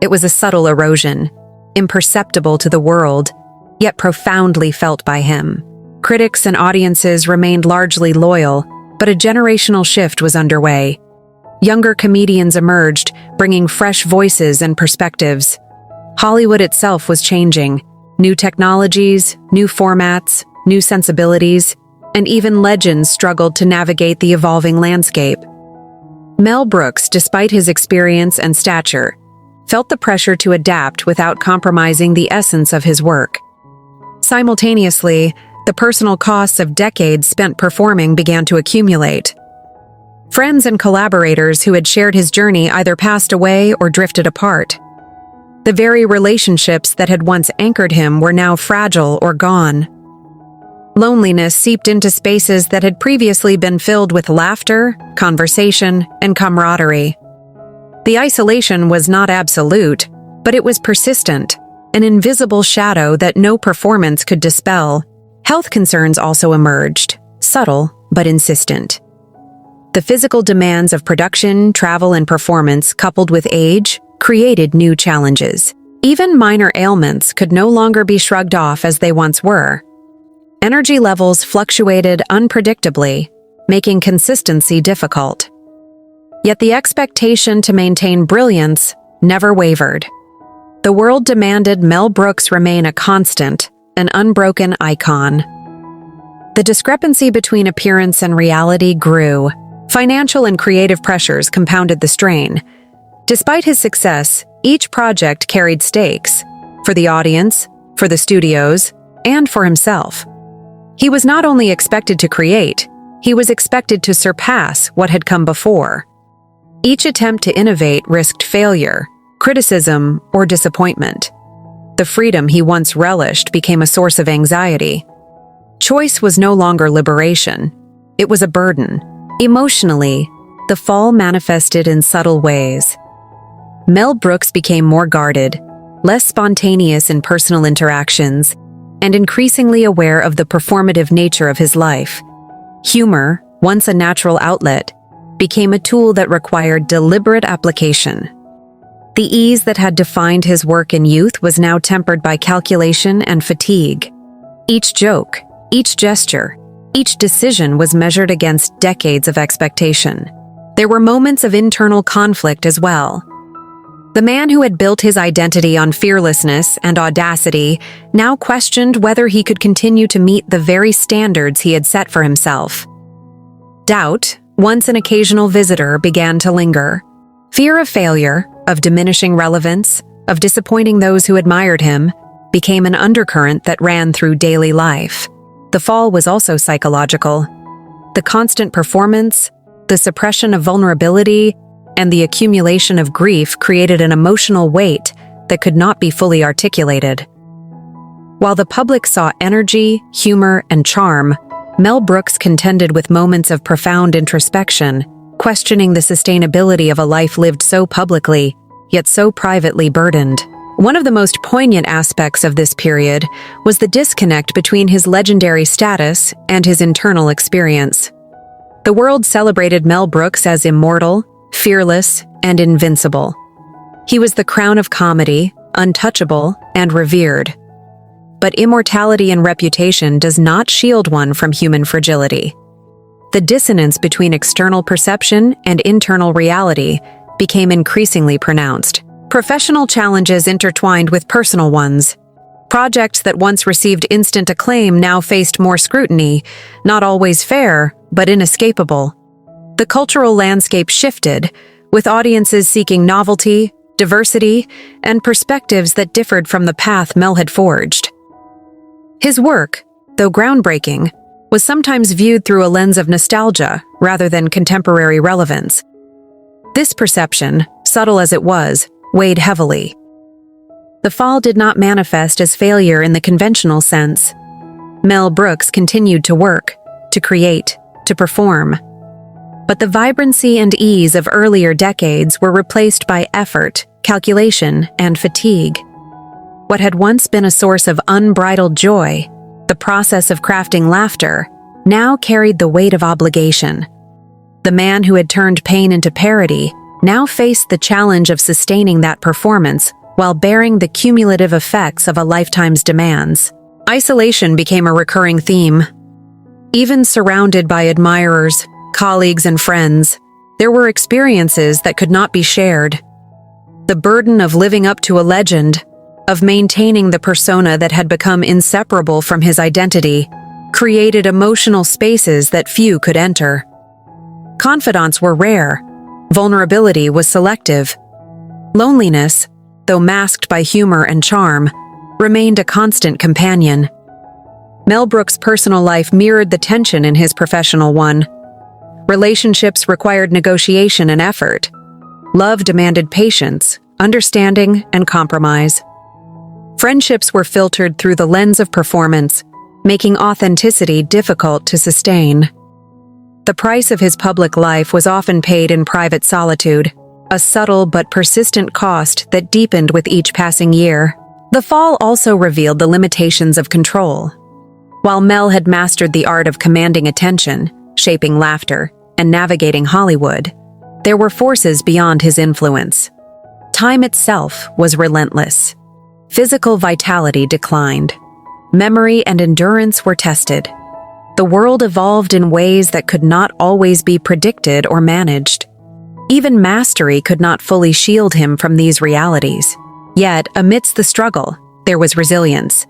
It was a subtle erosion, imperceptible to the world, yet profoundly felt by him. Critics and audiences remained largely loyal, but a generational shift was underway. Younger comedians emerged, bringing fresh voices and perspectives. Hollywood itself was changing. New technologies, new formats, new sensibilities, and even legends struggled to navigate the evolving landscape. Mel Brooks, despite his experience and stature, felt the pressure to adapt without compromising the essence of his work. Simultaneously, the personal costs of decades spent performing began to accumulate. Friends and collaborators who had shared his journey either passed away or drifted apart. The very relationships that had once anchored him were now fragile or gone. Loneliness seeped into spaces that had previously been filled with laughter, conversation, and camaraderie. The isolation was not absolute, but it was persistent, an invisible shadow that no performance could dispel. Health concerns also emerged, subtle but insistent. The physical demands of production, travel, and performance, coupled with age, created new challenges. Even minor ailments could no longer be shrugged off as they once were. Energy levels fluctuated unpredictably, making consistency difficult. Yet the expectation to maintain brilliance never wavered. The world demanded Mel Brooks remain a constant, an unbroken icon. The discrepancy between appearance and reality grew. Financial and creative pressures compounded the strain. Despite his success, each project carried stakes, for the audience, for the studios, and for himself. He was not only expected to create, he was expected to surpass what had come before. Each attempt to innovate risked failure, criticism, or disappointment. The freedom he once relished became a source of anxiety. Choice was no longer liberation. It was a burden. Emotionally, the fall manifested in subtle ways. Mel Brooks became more guarded, less spontaneous in personal interactions, and increasingly aware of the performative nature of his life. Humor, once a natural outlet, became a tool that required deliberate application. The ease that had defined his work in youth was now tempered by calculation and fatigue. Each joke, each gesture, each decision was measured against decades of expectation. There were moments of internal conflict as well. The man who had built his identity on fearlessness and audacity now questioned whether he could continue to meet the very standards he had set for himself. Doubt, once an occasional visitor, began to linger. Fear of failure, of diminishing relevance, of disappointing those who admired him, became an undercurrent that ran through daily life. The fall was also psychological. The constant performance, the suppression of vulnerability, and the accumulation of grief created an emotional weight that could not be fully articulated. While the public saw energy, humor, and charm, Mel Brooks contended with moments of profound introspection, questioning the sustainability of a life lived so publicly, yet so privately burdened. One of the most poignant aspects of this period was the disconnect between his legendary status and his internal experience. The world celebrated Mel Brooks as immortal, fearless, and invincible. He was the crown of comedy, untouchable, and revered. But immortality and reputation does not shield one from human fragility. The dissonance between external perception and internal reality became increasingly pronounced. Professional challenges intertwined with personal ones. Projects that once received instant acclaim now faced more scrutiny, not always fair, but inescapable. The cultural landscape shifted, with audiences seeking novelty, diversity, and perspectives that differed from the path Mel had forged. His work, though groundbreaking, was sometimes viewed through a lens of nostalgia rather than contemporary relevance. This perception, subtle as it was, weighed heavily. The fall did not manifest as failure in the conventional sense. Mel Brooks continued to work, to create, to perform. But the vibrancy and ease of earlier decades were replaced by effort, calculation, and fatigue. What had once been a source of unbridled joy, the process of crafting laughter, now carried the weight of obligation. The man who had turned pain into parody now faced the challenge of sustaining that performance while bearing the cumulative effects of a lifetime's demands. Isolation became a recurring theme. Even surrounded by admirers, colleagues, and friends, there were experiences that could not be shared. The burden of living up to a legend, of maintaining the persona that had become inseparable from his identity, created emotional spaces that few could enter. Confidants were rare. Vulnerability was selective. Loneliness, though masked by humor and charm, remained a constant companion. Mel Brooks' personal life mirrored the tension in his professional one. Relationships required negotiation and effort. Love demanded patience, understanding, and compromise. Friendships were filtered through the lens of performance, making authenticity difficult to sustain. The price of his public life was often paid in private solitude, a subtle but persistent cost that deepened with each passing year. The fall also revealed the limitations of control. While Mel had mastered the art of commanding attention, shaping laughter, and navigating Hollywood, there were forces beyond his influence. Time itself was relentless. Physical vitality declined. Memory and endurance were tested. The world evolved in ways that could not always be predicted or managed. Even mastery could not fully shield him from these realities. Yet, amidst the struggle, there was resilience.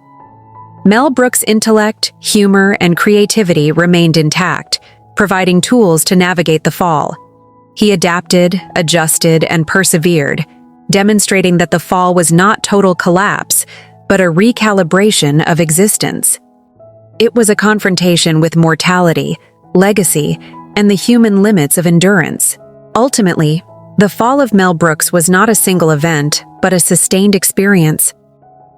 Mel Brooks' intellect, humor, and creativity remained intact, providing tools to navigate the fall. He adapted, adjusted, and persevered, demonstrating that the fall was not total collapse, but a recalibration of existence. It was a confrontation with mortality, legacy, and the human limits of endurance. Ultimately, the fall of Mel Brooks was not a single event, but a sustained experience.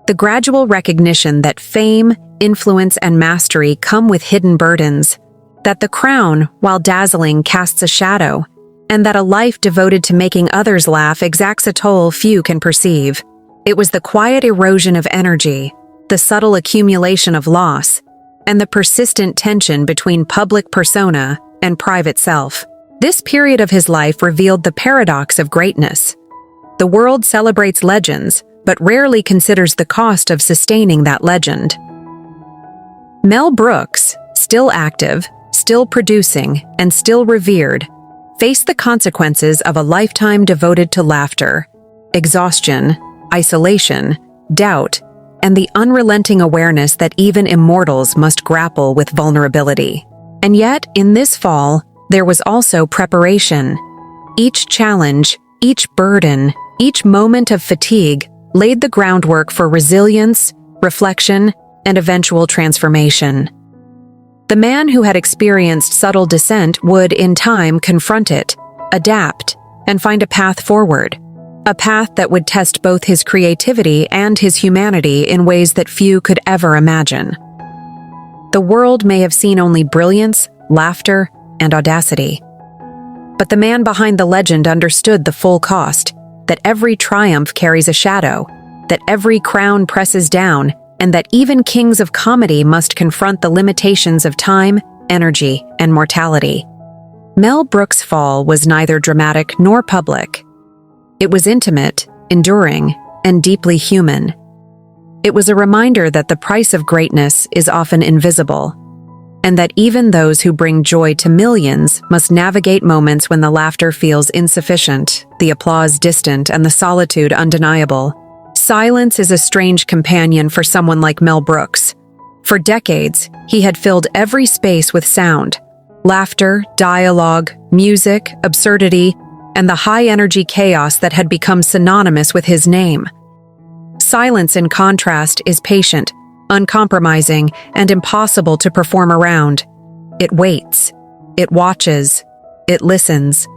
The gradual recognition that fame, influence, and mastery come with hidden burdens, that the crown, while dazzling, casts a shadow, and that a life devoted to making others laugh exacts a toll few can perceive. It was the quiet erosion of energy, the subtle accumulation of loss, and the persistent tension between public persona and private self. This period of his life revealed the paradox of greatness. The world celebrates legends, but rarely considers the cost of sustaining that legend. Mel Brooks, still active, still producing, and still revered, faced the consequences of a lifetime devoted to laughter, exhaustion, isolation, doubt, and the unrelenting awareness that even immortals must grapple with vulnerability. And yet, in this fall, there was also preparation. Each challenge, each burden, each moment of fatigue laid the groundwork for resilience, reflection, and eventual transformation. The man who had experienced subtle descent would, in time, confront it, adapt, and find a path forward. a path that would test both his creativity and his humanity in ways that few could ever imagine. The world may have seen only brilliance, laughter, and audacity. But the man behind the legend understood the full cost, that every triumph carries a shadow, that every crown presses down, and that even kings of comedy must confront the limitations of time, energy, and mortality. Mel Brooks' fall was neither dramatic nor public. It was intimate, enduring, and deeply human. It was a reminder that the price of greatness is often invisible, and that even those who bring joy to millions must navigate moments when the laughter feels insufficient, the applause distant, and the solitude undeniable. Silence is a strange companion for someone like Mel Brooks. For decades, he had filled every space with sound, laughter, dialogue, music, absurdity, and the high-energy chaos that had become synonymous with his name. Silence, in contrast, is patient, uncompromising, and impossible to perform around. It waits, it watches, it listens.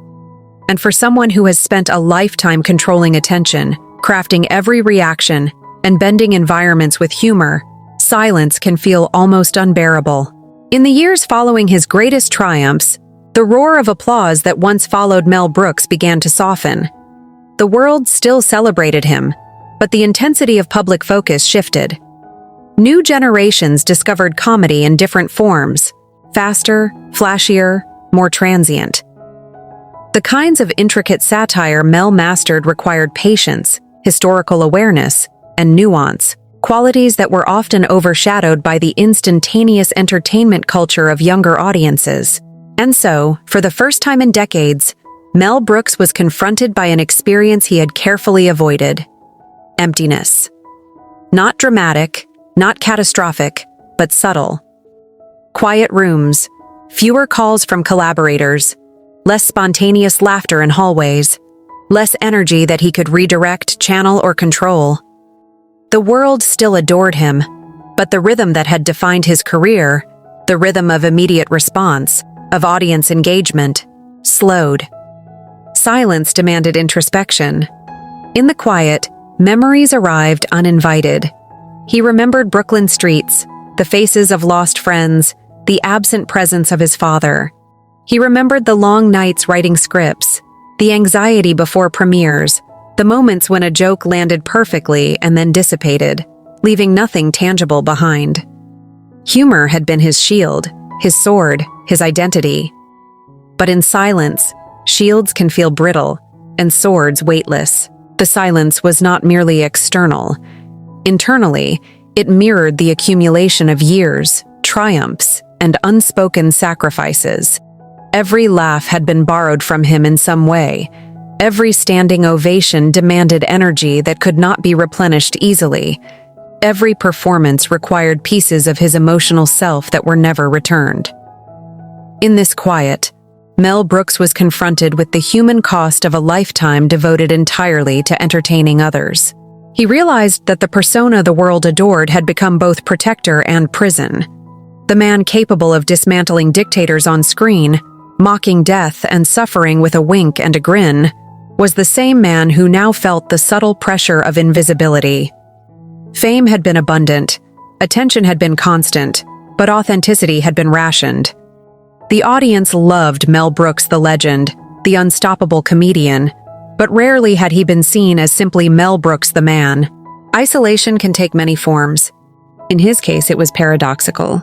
And for someone who has spent a lifetime controlling attention, crafting every reaction, and bending environments with humor, silence can feel almost unbearable. In the years following his greatest triumphs, the roar of applause that once followed Mel Brooks began to soften. The world still celebrated him, but the intensity of public focus shifted. New generations discovered comedy in different forms, faster, flashier, more transient. The kinds of intricate satire Mel mastered required patience, historical awareness, and nuance, qualities that were often overshadowed by the instantaneous entertainment culture of younger audiences. And so, for the first time in decades, Mel Brooks was confronted by an experience he had carefully avoided: emptiness. Not dramatic, not catastrophic, but subtle. Quiet rooms, fewer calls from collaborators, less spontaneous laughter in hallways, less energy that he could redirect, channel, or control. The world still adored him, but the rhythm that had defined his career, the rhythm of immediate response, of audience engagement, slowed. Silence demanded introspection. In the quiet, memories arrived uninvited. He remembered Brooklyn streets, the faces of lost friends, the absent presence of his father. He remembered the long nights writing scripts, the anxiety before premieres, the moments when a joke landed perfectly and then dissipated, leaving nothing tangible behind. Humor had been his shield, his sword, his identity. But in silence, shields can feel brittle, and swords weightless. The silence was not merely external. Internally, it mirrored the accumulation of years, triumphs, and unspoken sacrifices. Every laugh had been borrowed from him in some way. Every standing ovation demanded energy that could not be replenished easily. Every performance required pieces of his emotional self that were never returned. In this quiet, Mel Brooks was confronted with the human cost of a lifetime devoted entirely to entertaining others. He realized that the persona the world adored had become both protector and prison. The man capable of dismantling dictators on screen, mocking death and suffering with a wink and a grin, was the same man who now felt the subtle pressure of invisibility. Fame had been abundant, attention had been constant, but authenticity had been rationed. The audience loved Mel Brooks, the legend, the unstoppable comedian, but rarely had he been seen as simply Mel Brooks the man. Isolation can take many forms. In his case, it was paradoxical.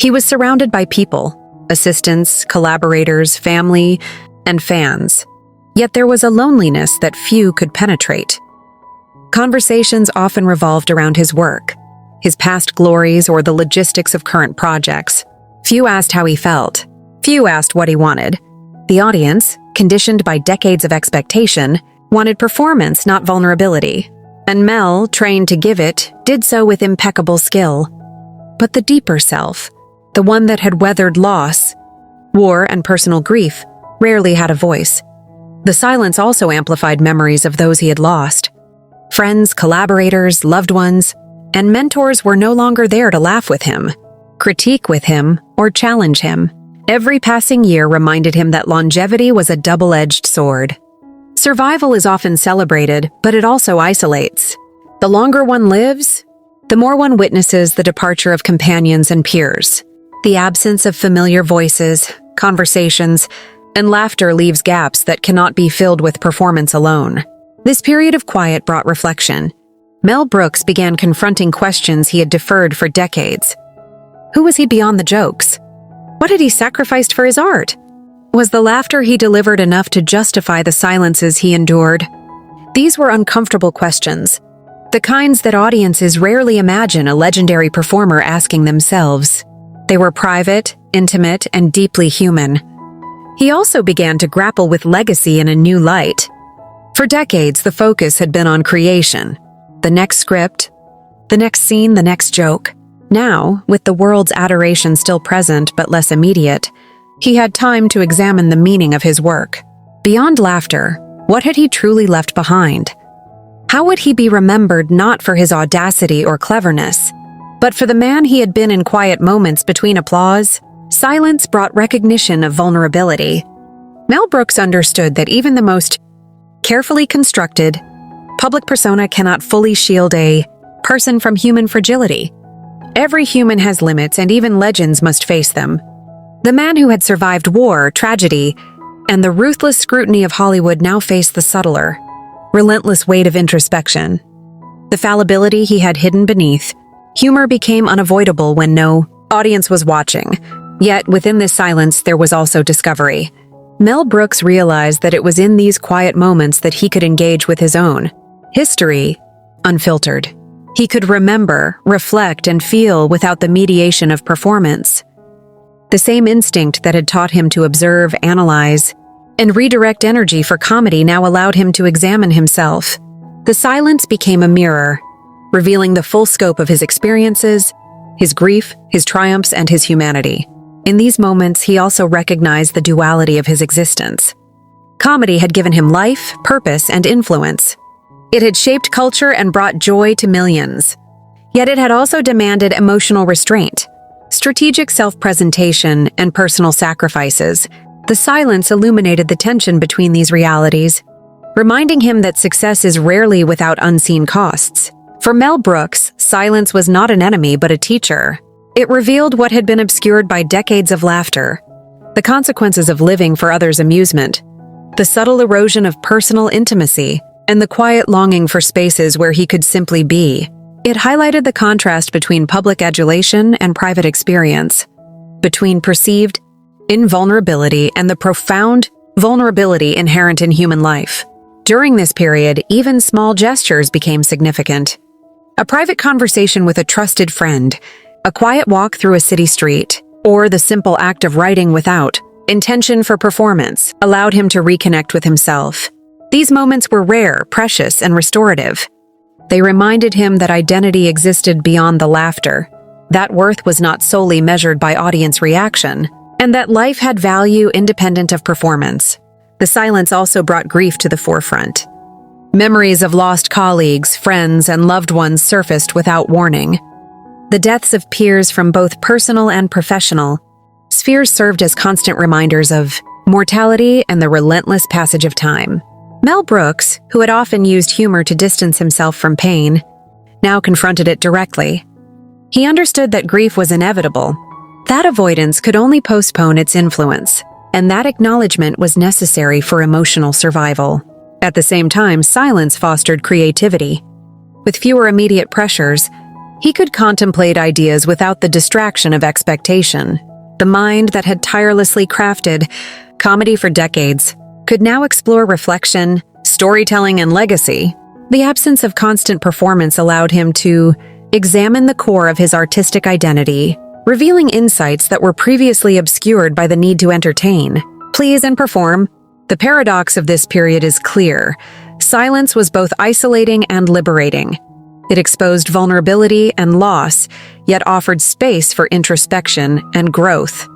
He was surrounded by people, assistants, collaborators, family, and fans. Yet there was a loneliness that few could penetrate. Conversations often revolved around his work, his past glories, or the logistics of current projects. Few asked how he felt. Few asked what he wanted. The audience, conditioned by decades of expectation, wanted performance, not vulnerability. And Mel, trained to give it, did so with impeccable skill. But the deeper self, the one that had weathered loss, war, and personal grief, rarely had a voice. The silence also amplified memories of those he had lost. Friends, collaborators, loved ones, and mentors were no longer there to laugh with him, critique with him, or challenge him. Every passing year reminded him that longevity was a double-edged sword. Survival is often celebrated, but it also isolates. The longer one lives, the more one witnesses the departure of companions and peers. The absence of familiar voices, conversations, and laughter leaves gaps that cannot be filled with performance alone. This period of quiet brought reflection. Mel Brooks began confronting questions he had deferred for decades. Who was he beyond the jokes? What had he sacrificed for his art? Was the laughter he delivered enough to justify the silences he endured? These were uncomfortable questions, the kinds that audiences rarely imagine a legendary performer asking themselves. They were private, intimate, and deeply human. He also began to grapple with legacy in a new light. For decades, the focus had been on creation. The next script, the next scene, the next joke. Now, with the world's adoration still present but less immediate, he had time to examine the meaning of his work. Beyond laughter, what had he truly left behind? How would he be remembered not for his audacity or cleverness, but for the man he had been in quiet moments between applause? Silence brought recognition of vulnerability. Mel Brooks understood that even the most carefully constructed public persona cannot fully shield a person from human fragility. Every human has limits, and even legends must face them. The man who had survived war, tragedy, and the ruthless scrutiny of Hollywood now faced the subtler, relentless weight of introspection. The fallibility he had hidden beneath. Humor became unavoidable when no audience was watching. Yet, within this silence, there was also discovery. Mel Brooks realized that it was in these quiet moments that he could engage with his own history, unfiltered. He could remember, reflect, and feel without the mediation of performance. The same instinct that had taught him to observe, analyze, and redirect energy for comedy now allowed him to examine himself. The silence became a mirror, revealing the full scope of his experiences, his grief, his triumphs, and his humanity. In these moments, he also recognized the duality of his existence. Comedy had given him life, purpose, and influence. It had shaped culture and brought joy to millions. Yet it had also demanded emotional restraint, strategic self-presentation, and personal sacrifices. The silence illuminated the tension between these realities, reminding him that success is rarely without unseen costs. For Mel Brooks, silence was not an enemy but a teacher. It revealed what had been obscured by decades of laughter, the consequences of living for others' amusement, the subtle erosion of personal intimacy, and the quiet longing for spaces where he could simply be. It highlighted the contrast between public adulation and private experience, between perceived invulnerability and the profound vulnerability inherent in human life. During this period, even small gestures became significant. A private conversation with a trusted friend, a quiet walk through a city street, or the simple act of writing without intention for performance allowed him to reconnect with himself. These moments were rare, precious, and restorative. They reminded him that identity existed beyond the laughter, that worth was not solely measured by audience reaction, and that life had value independent of performance. The silence also brought grief to the forefront. Memories of lost colleagues, friends, and loved ones surfaced without warning. The deaths of peers from both personal and professional spheres served as constant reminders of mortality and the relentless passage of time. Mel Brooks, who had often used humor to distance himself from pain, now confronted it directly. He understood that grief was inevitable. That avoidance could only postpone its influence, and that acknowledgement was necessary for emotional survival. At the same time, silence fostered creativity. With fewer immediate pressures, he could contemplate ideas without the distraction of expectation. The mind that had tirelessly crafted comedy for decades could now explore reflection, storytelling, and legacy. The absence of constant performance allowed him to examine the core of his artistic identity, revealing insights that were previously obscured by the need to entertain, please, and perform. The paradox of this period is clear. Silence was both isolating and liberating. It exposed vulnerability and loss, yet offered space for introspection and growth.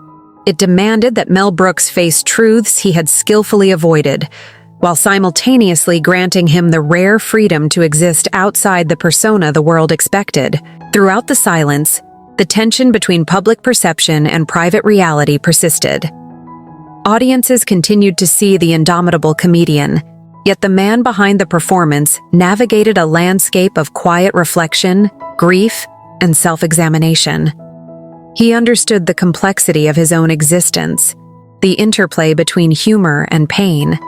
It demanded that Mel Brooks face truths he had skillfully avoided, while simultaneously granting him the rare freedom to exist outside the persona the world expected. Throughout the silence, the tension between public perception and private reality persisted. Audiences continued to see the indomitable comedian, Yet the man behind the performance navigated a landscape of quiet reflection, grief, and self-examination. He understood the complexity of his own existence, the interplay between humor and pain,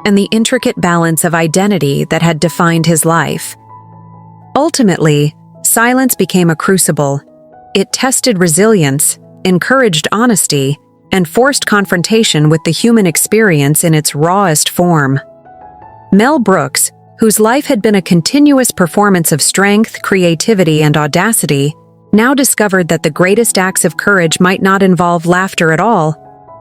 and the intricate balance of identity that had defined his life. Ultimately, silence became a crucible. It tested resilience, encouraged honesty, and forced confrontation with the human experience in its rawest form. Mel Brooks, whose life had been a continuous performance of strength, creativity, and audacity, now discovered that the greatest acts of courage might not involve laughter at all,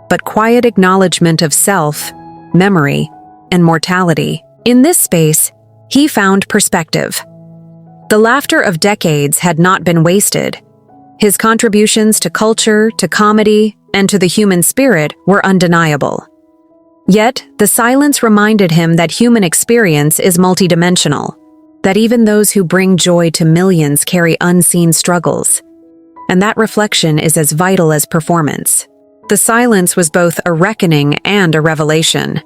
but quiet acknowledgement of self, memory, and mortality. In this space, he found perspective. The laughter of decades had not been wasted. His contributions to culture, to comedy, and to the human spirit were undeniable. Yet, the silence reminded him that human experience is multidimensional, that even those who bring joy to millions carry unseen struggles, and that reflection is as vital as performance. The silence was both a reckoning and a revelation.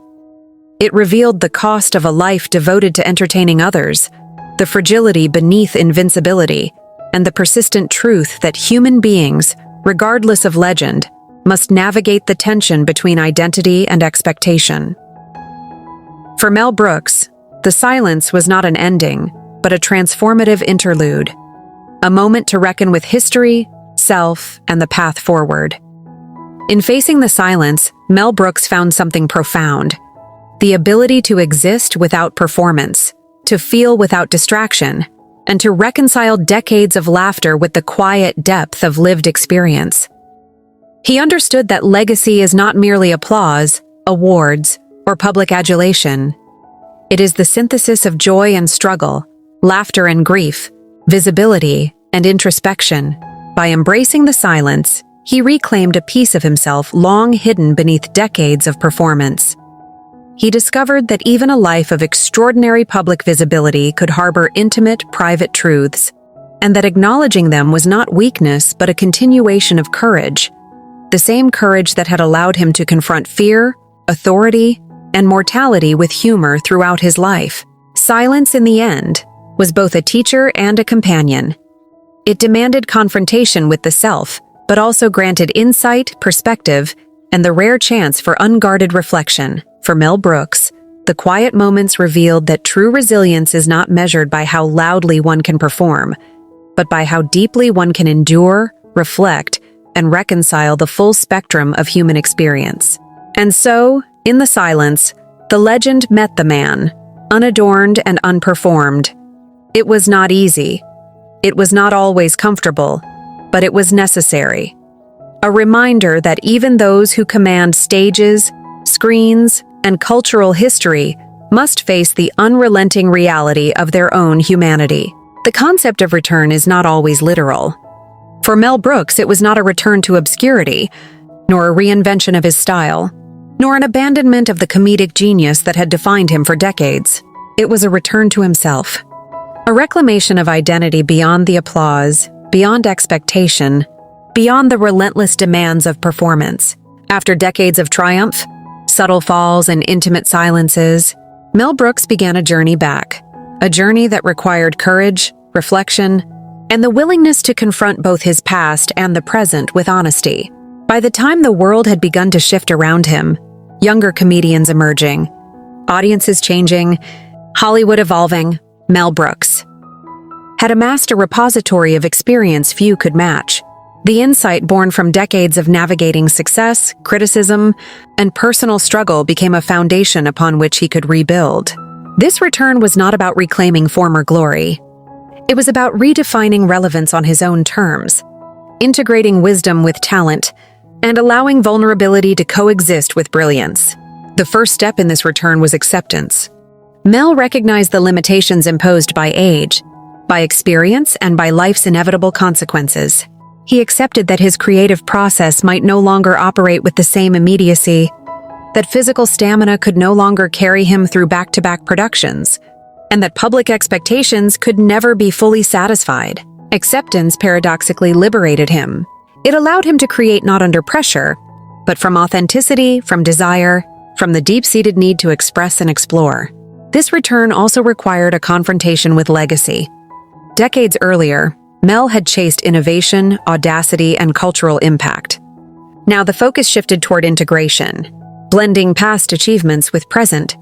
It revealed the cost of a life devoted to entertaining others, the fragility beneath invincibility, and the persistent truth that human beings, regardless of legend, must navigate the tension between identity and expectation. For Mel Brooks, the silence was not an ending, but a transformative interlude, a moment to reckon with history, self, and the path forward. In facing the silence, Mel Brooks found something profound: the ability to exist without performance, to feel without distraction, and to reconcile decades of laughter with the quiet depth of lived experience. He understood that legacy is not merely applause, awards, or public adulation. It is the synthesis of joy and struggle, laughter and grief, visibility and introspection. By embracing the silence, he reclaimed a piece of himself long hidden beneath decades of performance. He discovered that even a life of extraordinary public visibility could harbor intimate, private truths, and that acknowledging them was not weakness but a continuation of courage, the same courage that had allowed him to confront fear, authority, and mortality with humor throughout his life. Silence, in the end, was both a teacher and a companion. It demanded confrontation with the self, but also granted insight, perspective, and the rare chance for unguarded reflection. For Mel Brooks, the quiet moments revealed that true resilience is not measured by how loudly one can perform, but by how deeply one can endure, reflect, and reconcile the full spectrum of human experience. And so, in the silence, the legend met the man, unadorned and unperformed. It was not easy. It was not always comfortable, but it was necessary. A reminder that even those who command stages, screens, and cultural history must face the unrelenting reality of their own humanity. The concept of return is not always literal. For Mel Brooks, it was not a return to obscurity, nor a reinvention of his style, nor an abandonment of the comedic genius that had defined him for decades. It was a return to himself, a reclamation of identity beyond the applause, beyond expectation, beyond the relentless demands of performance. After decades of triumph, subtle falls, and intimate silences, Mel Brooks began a journey back, a journey that required courage, reflection, and the willingness to confront both his past and the present with honesty. By the time the world had begun to shift around him, younger comedians emerging, audiences changing, Hollywood evolving, Mel Brooks had amassed a repository of experience few could match. The insight born from decades of navigating success, criticism, and personal struggle became a foundation upon which he could rebuild. This return was not about reclaiming former glory. It was about redefining relevance on his own terms, integrating wisdom with talent, and allowing vulnerability to coexist with brilliance. The first step in this return was acceptance. Mel recognized the limitations imposed by age, by experience, and by life's inevitable consequences. He accepted that his creative process might no longer operate with the same immediacy, that physical stamina could no longer carry him through back-to-back productions, and that public expectations could never be fully satisfied. Acceptance paradoxically liberated him. It allowed him to create not under pressure, but from authenticity, from desire, from the deep-seated need to express and explore. This return also required a confrontation with legacy. Decades earlier, Mel had chased innovation, audacity, and cultural impact. Now the focus shifted toward integration, blending past achievements with present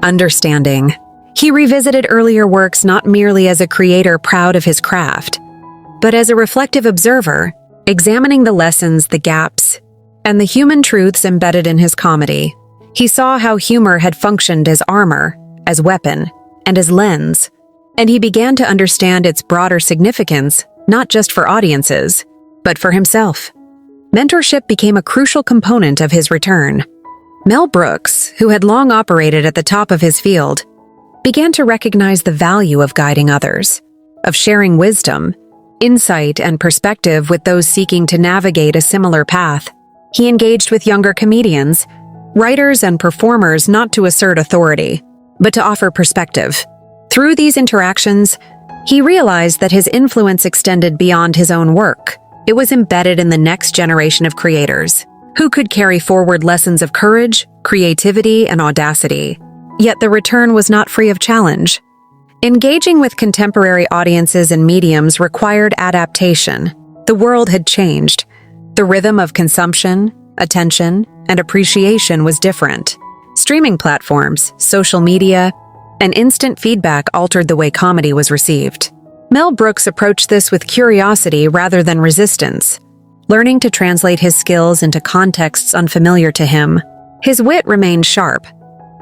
understanding. He revisited earlier works not merely as a creator proud of his craft, but as a reflective observer, examining the lessons, the gaps, and the human truths embedded in his comedy. He saw how humor had functioned as armor, as weapon, and as lens, and he began to understand its broader significance, not just for audiences, but for himself. Mentorship became a crucial component of his return. Mel Brooks, who had long operated at the top of his field, began to recognize the value of guiding others, of sharing wisdom, insight, and perspective with those seeking to navigate a similar path. He engaged with younger comedians, writers, and performers not to assert authority, but to offer perspective. Through these interactions, he realized that his influence extended beyond his own work. It was embedded in the next generation of creators, who could carry forward lessons of courage, creativity, and audacity. Yet the return was not free of challenge. Engaging with contemporary audiences and mediums required adaptation. The world had changed. The rhythm of consumption, attention, and appreciation was different. Streaming platforms, social media, and instant feedback altered the way comedy was received. Mel Brooks approached this with curiosity rather than resistance, learning to translate his skills into contexts unfamiliar to him. His wit remained sharp,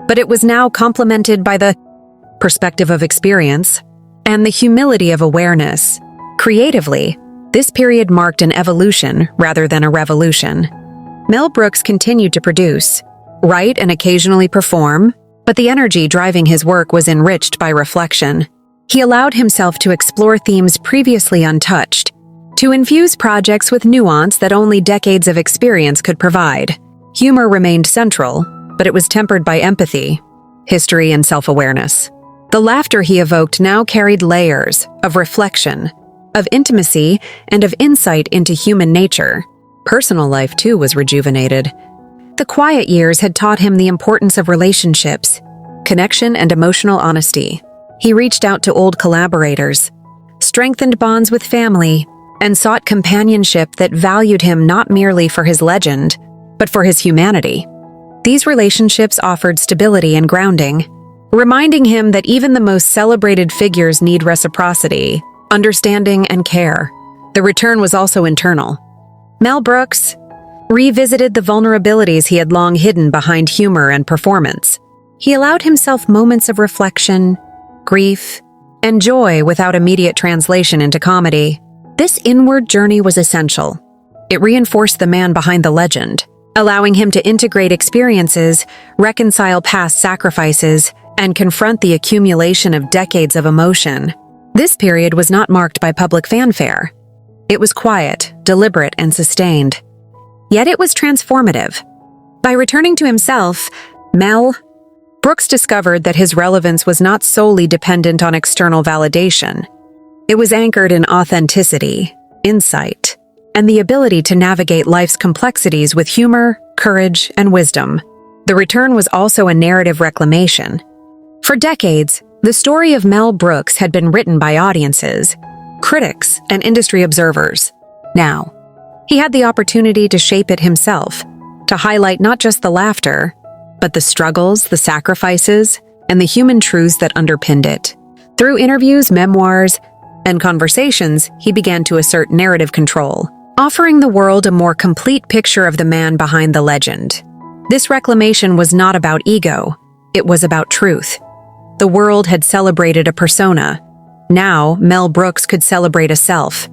but it was now complemented by the perspective of experience and the humility of awareness. Creatively, this period marked an evolution rather than a revolution. Mel Brooks continued to produce, write, and occasionally perform, but the energy driving his work was enriched by reflection. He allowed himself to explore themes previously untouched, to infuse projects with nuance that only decades of experience could provide. Humor remained central, but it was tempered by empathy, history, and self-awareness. The laughter he evoked now carried layers of reflection, of intimacy, and of insight into human nature. Personal life, too, was rejuvenated. The quiet years had taught him the importance of relationships, connection, and emotional honesty. He reached out to old collaborators, strengthened bonds with family, and sought companionship that valued him not merely for his legend, but for his humanity. These relationships offered stability and grounding, reminding him that even the most celebrated figures need reciprocity, understanding, and care. The return was also internal. Mel Brooks revisited the vulnerabilities he had long hidden behind humor and performance. He allowed himself moments of reflection, grief, and joy without immediate translation into comedy. This inward journey was essential. It reinforced the man behind the legend, allowing him to integrate experiences, reconcile past sacrifices, and confront the accumulation of decades of emotion. This period was not marked by public fanfare. It was quiet, deliberate, and sustained. Yet it was transformative. By returning to himself, Mel Brooks discovered that his relevance was not solely dependent on external validation. It was anchored in authenticity, insight, and the ability to navigate life's complexities with humor, courage, and wisdom. The return was also a narrative reclamation. For decades, the story of Mel Brooks had been written by audiences, critics, and industry observers. Now, he had the opportunity to shape it himself, to highlight not just the laughter, but the struggles, the sacrifices, and the human truths that underpinned it. Through interviews, memoirs, and conversations, he began to assert narrative control, offering the world a more complete picture of the man behind the legend. This reclamation was not about ego, it was about truth. The world had celebrated a persona. Now, Mel Brooks could celebrate a self.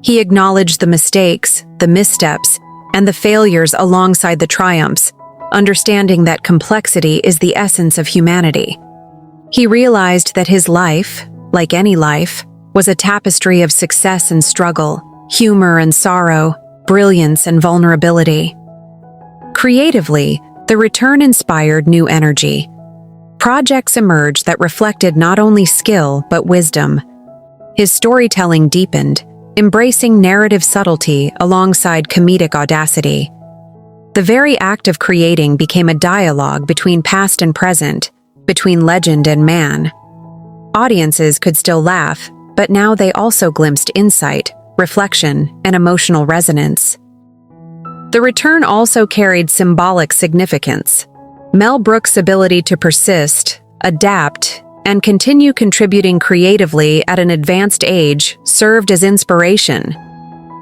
He acknowledged the mistakes, the missteps, and the failures alongside the triumphs, understanding that complexity is the essence of humanity. He realized that his life, like any life, was a tapestry of success and struggle, humor and sorrow, brilliance and vulnerability. Creatively, the return inspired new energy. Projects emerged that reflected not only skill but wisdom. His storytelling deepened, embracing narrative subtlety alongside comedic audacity. The very act of creating became a dialogue between past and present, between legend and man. Audiences could still laugh, but now they also glimpsed insight, reflection, and emotional resonance. The return also carried symbolic significance. Mel Brooks' ability to persist, adapt, and continue contributing creatively at an advanced age served as inspiration.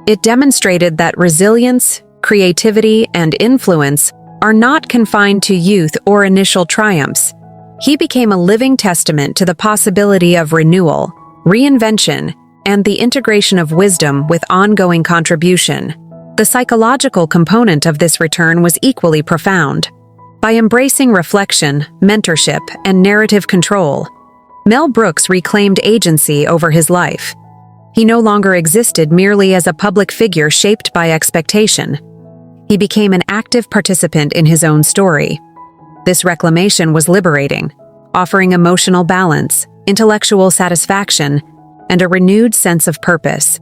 It demonstrated that resilience, creativity, and influence are not confined to youth or initial triumphs. He became a living testament to the possibility of renewal, reinvention, and the integration of wisdom with ongoing contribution. The psychological component of this return was equally profound. By embracing reflection, mentorship, and narrative control, Mel Brooks reclaimed agency over his life. He no longer existed merely as a public figure shaped by expectation. He became an active participant in his own story. This reclamation was liberating, offering emotional balance, intellectual satisfaction, and a renewed sense of purpose.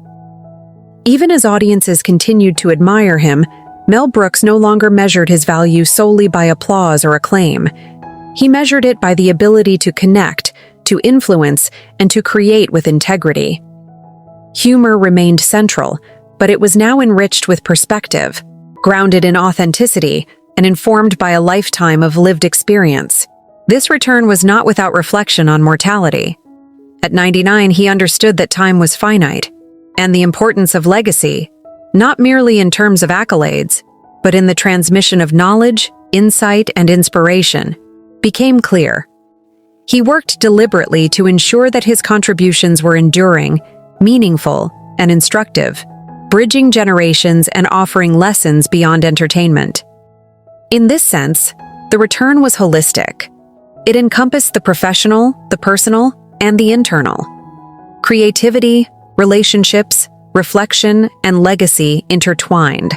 Even as audiences continued to admire him, Mel Brooks no longer measured his value solely by applause or acclaim. He measured it by the ability to connect, to influence, and to create with integrity. Humor remained central, but it was now enriched with perspective, grounded in authenticity, and informed by a lifetime of lived experience. This return was not without reflection on mortality. At 99, he understood that time was finite, and the importance of legacy, not merely in terms of accolades, but in the transmission of knowledge, insight, and inspiration, became clear. He worked deliberately to ensure that his contributions were enduring, meaningful, and instructive, bridging generations and offering lessons beyond entertainment. In this sense, the return was holistic. It encompassed the professional, the personal, and the internal. Creativity, relationships, reflection, and legacy intertwined,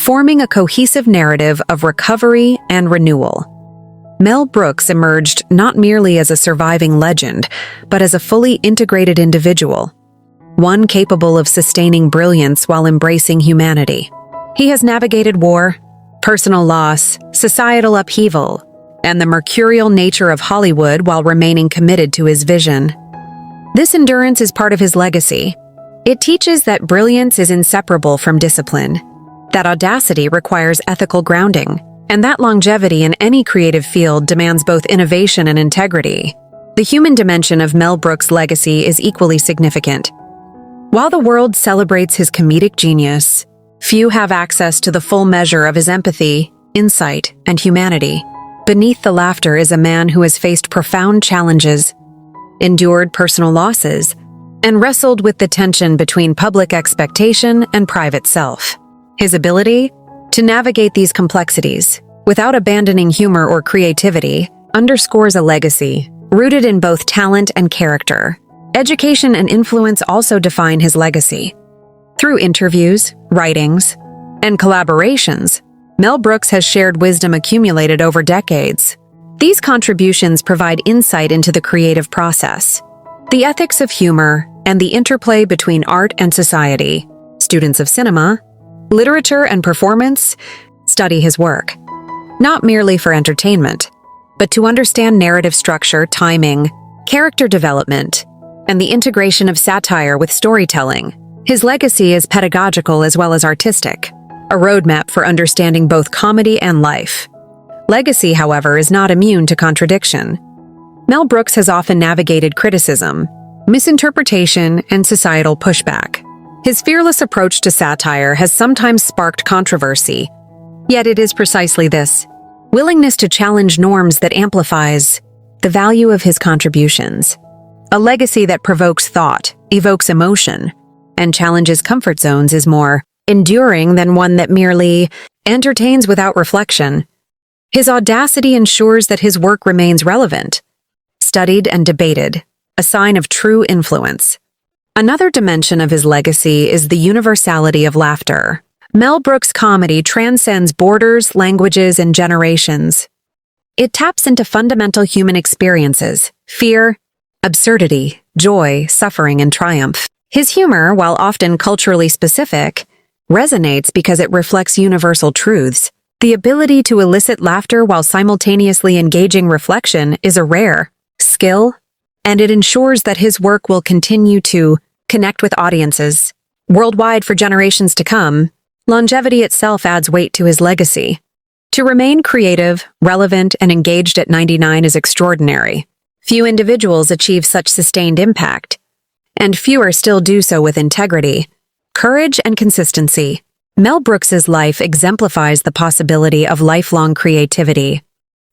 forming a cohesive narrative of recovery and renewal. Mel Brooks emerged not merely as a surviving legend, but as a fully integrated individual, one capable of sustaining brilliance while embracing humanity. He has navigated war, personal loss, societal upheaval, and the mercurial nature of Hollywood while remaining committed to his vision. This endurance is part of his legacy. It teaches that brilliance is inseparable from discipline, that audacity requires ethical grounding, and that longevity in any creative field demands both innovation and integrity. The human dimension of Mel Brooks' legacy is equally significant. While the world celebrates his comedic genius, few have access to the full measure of his empathy, insight, and humanity. Beneath the laughter is a man who has faced profound challenges, endured personal losses, and wrestled with the tension between public expectation and private self. His ability to navigate these complexities without abandoning humor or creativity underscores a legacy rooted in both talent and character. Education and influence also define his legacy. Through interviews, writings, and collaborations, Mel Brooks has shared wisdom accumulated over decades. These contributions provide insight into the creative process, the ethics of humor, and the interplay between art and society. Students of cinema, literature, and performance study his work, not merely for entertainment, but to understand narrative structure, timing, character development, and the integration of satire with storytelling. His legacy is pedagogical as well as artistic, a roadmap for understanding both comedy and life. Legacy, however, is not immune to contradiction. Mel Brooks has often navigated criticism, misinterpretation, and societal pushback. His fearless approach to satire has sometimes sparked controversy, yet it is precisely this willingness to challenge norms that amplifies the value of his contributions. A legacy that provokes thought, evokes emotion, and challenges comfort zones is more enduring than one that merely entertains without reflection. His audacity ensures that his work remains relevant, studied and debated, a sign of true influence. Another dimension of his legacy is the universality of laughter. Mel Brooks' comedy transcends borders, languages, and generations. It taps into fundamental human experiences: fear, absurdity, joy, suffering, and triumph. His humor, while often culturally specific, resonates because it reflects universal truths. The ability to elicit laughter while simultaneously engaging reflection is a rare skill, and it ensures that his work will continue to connect with audiences worldwide for generations to come. Longevity itself adds weight to his legacy. To remain creative, relevant, and engaged at 99 is extraordinary. Few individuals achieve such sustained impact, and fewer still do so with integrity, courage, and consistency. Mel Brooks's life exemplifies the possibility of lifelong creativity,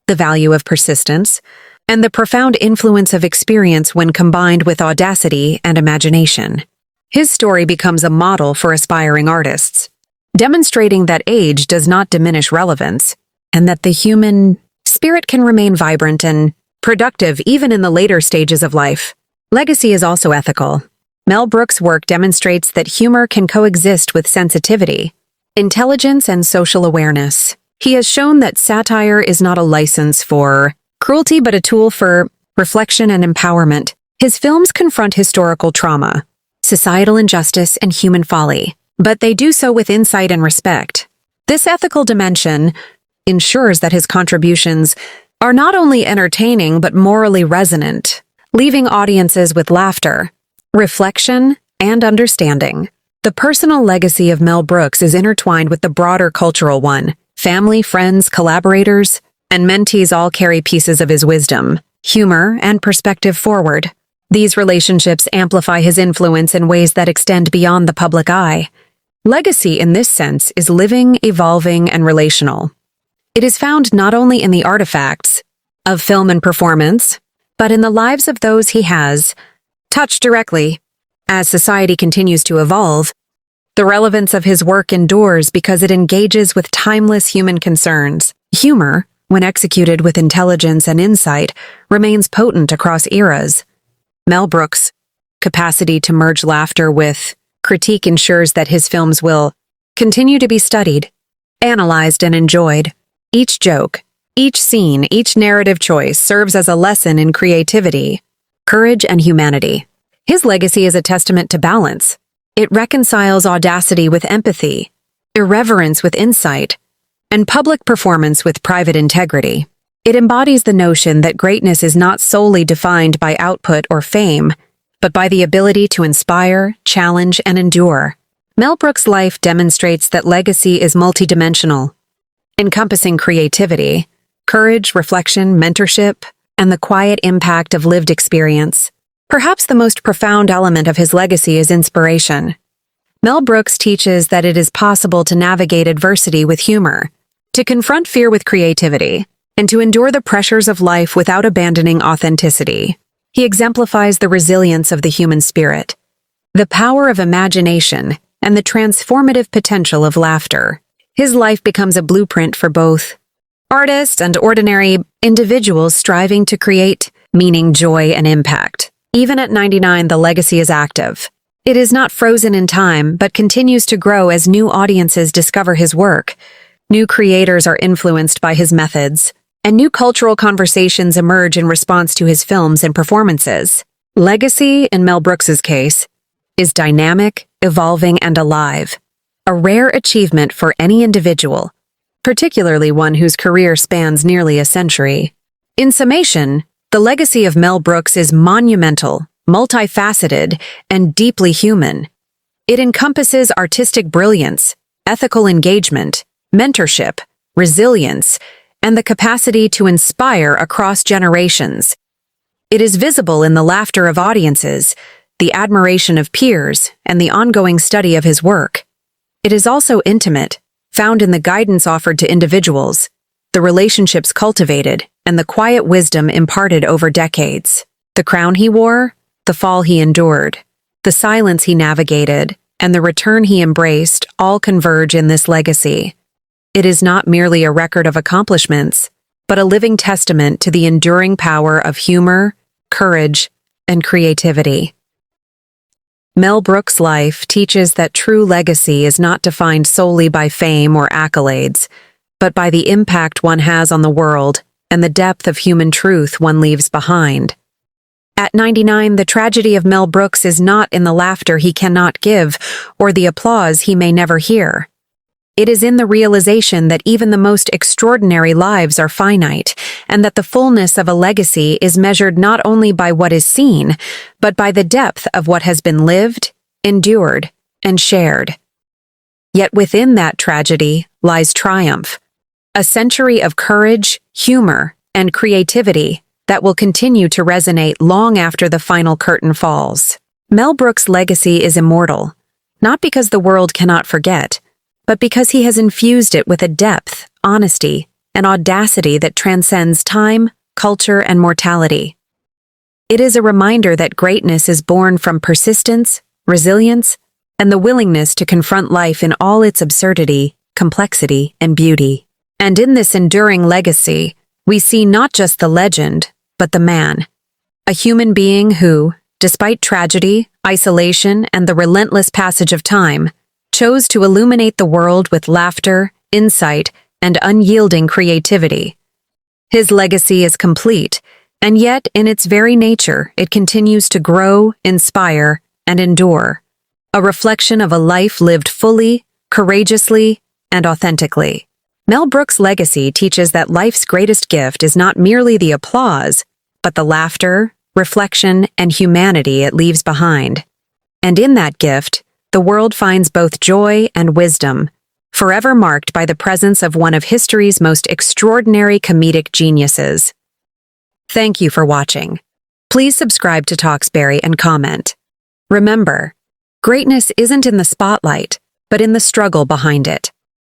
the value of persistence, and the profound influence of experience when combined with audacity and imagination. His story becomes a model for aspiring artists, demonstrating that age does not diminish relevance, and that the human spirit can remain vibrant and productive even in the later stages of life. Legacy is also ethical. Mel Brooks' work demonstrates that humor can coexist with sensitivity, intelligence, and social awareness. He has shown that satire is not a license for cruelty but a tool for reflection and empowerment. His films confront historical trauma, societal injustice, and human folly, but they do so with insight and respect. This ethical dimension ensures that his contributions are not only entertaining but morally resonant, leaving audiences with laughter, reflection, and understanding. The personal legacy of Mel Brooks is intertwined with the broader cultural one. Family, friends, collaborators, and mentees all carry pieces of his wisdom, humor, and perspective forward. These relationships amplify his influence in ways that extend beyond the public eye. Legacy, in this sense, is living, evolving, and relational. It is found not only in the artifacts of film and performance, but in the lives of those he has touched directly. As society continues to evolve, the relevance of his work endures because it engages with timeless human concerns. Humor, when executed with intelligence and insight, remains potent across eras. Mel Brooks' capacity to merge laughter with critique ensures that his films will continue to be studied, analyzed, and enjoyed. Each joke, each scene, each narrative choice serves as a lesson in creativity, courage, and humanity. His legacy is a testament to balance. It reconciles audacity with empathy, irreverence with insight, and public performance with private integrity. It embodies the notion that greatness is not solely defined by output or fame, but by the ability to inspire, challenge, and endure. Mel Brooks' life demonstrates that legacy is multidimensional, encompassing creativity, courage, reflection, mentorship, and the quiet impact of lived experience. Perhaps the most profound element of his legacy is inspiration. Mel Brooks teaches that it is possible to navigate adversity with humor, to confront fear with creativity, and to endure the pressures of life without abandoning authenticity. He exemplifies the resilience of the human spirit, the power of imagination, and the transformative potential of laughter. His life becomes a blueprint for both artists and ordinary individuals striving to create meaning, joy, and impact. Even at 99, the legacy is active. It is not frozen in time, but continues to grow as new audiences discover his work. New creators are influenced by his methods, and new cultural conversations emerge in response to his films and performances. Legacy, in Mel Brooks's case, is dynamic, evolving, and alive, a rare achievement for any individual, particularly one whose career spans nearly a century. In summation, the legacy of Mel Brooks is monumental, multifaceted, and deeply human. It encompasses artistic brilliance, ethical engagement, mentorship, resilience, and the capacity to inspire across generations. It is visible in the laughter of audiences, the admiration of peers, and the ongoing study of his work. It is also intimate, found in the guidance offered to individuals, the relationships cultivated, and the quiet wisdom imparted over decades. The crown he wore, the fall he endured, the silence he navigated, and the return he embraced all converge in this legacy. It is not merely a record of accomplishments, but a living testament to the enduring power of humor, courage, and creativity. Mel Brooks' life teaches that true legacy is not defined solely by fame or accolades, but by the impact one has on the world and the depth of human truth one leaves behind. At 99, the tragedy of Mel Brooks is not in the laughter he cannot give or the applause he may never hear. It is in the realization that even the most extraordinary lives are finite, and that the fullness of a legacy is measured not only by what is seen, but by the depth of what has been lived, endured, and shared. Yet within that tragedy lies triumph, a century of courage, humor, and creativity that will continue to resonate long after the final curtain falls. Mel Brooks' legacy is immortal, not because the world cannot forget, but because he has infused it with a depth, honesty, and audacity that transcends time, culture, and mortality. It is a reminder that greatness is born from persistence, resilience, and the willingness to confront life in all its absurdity, complexity, and beauty. And in this enduring legacy, we see not just the legend, but the man. A human being who, despite tragedy, isolation, and the relentless passage of time, chose to illuminate the world with laughter, insight, and unyielding creativity. His legacy is complete, and yet, in its very nature, it continues to grow, inspire, and endure. A reflection of a life lived fully, courageously, and authentically. Mel Brooks' legacy teaches that life's greatest gift is not merely the applause, but the laughter, reflection, and humanity it leaves behind. And in that gift, the world finds both joy and wisdom, forever marked by the presence of one of history's most extraordinary comedic geniuses. Thank you for watching. Please subscribe to Talksberry and comment. Remember, greatness isn't in the spotlight, but in the struggle behind it.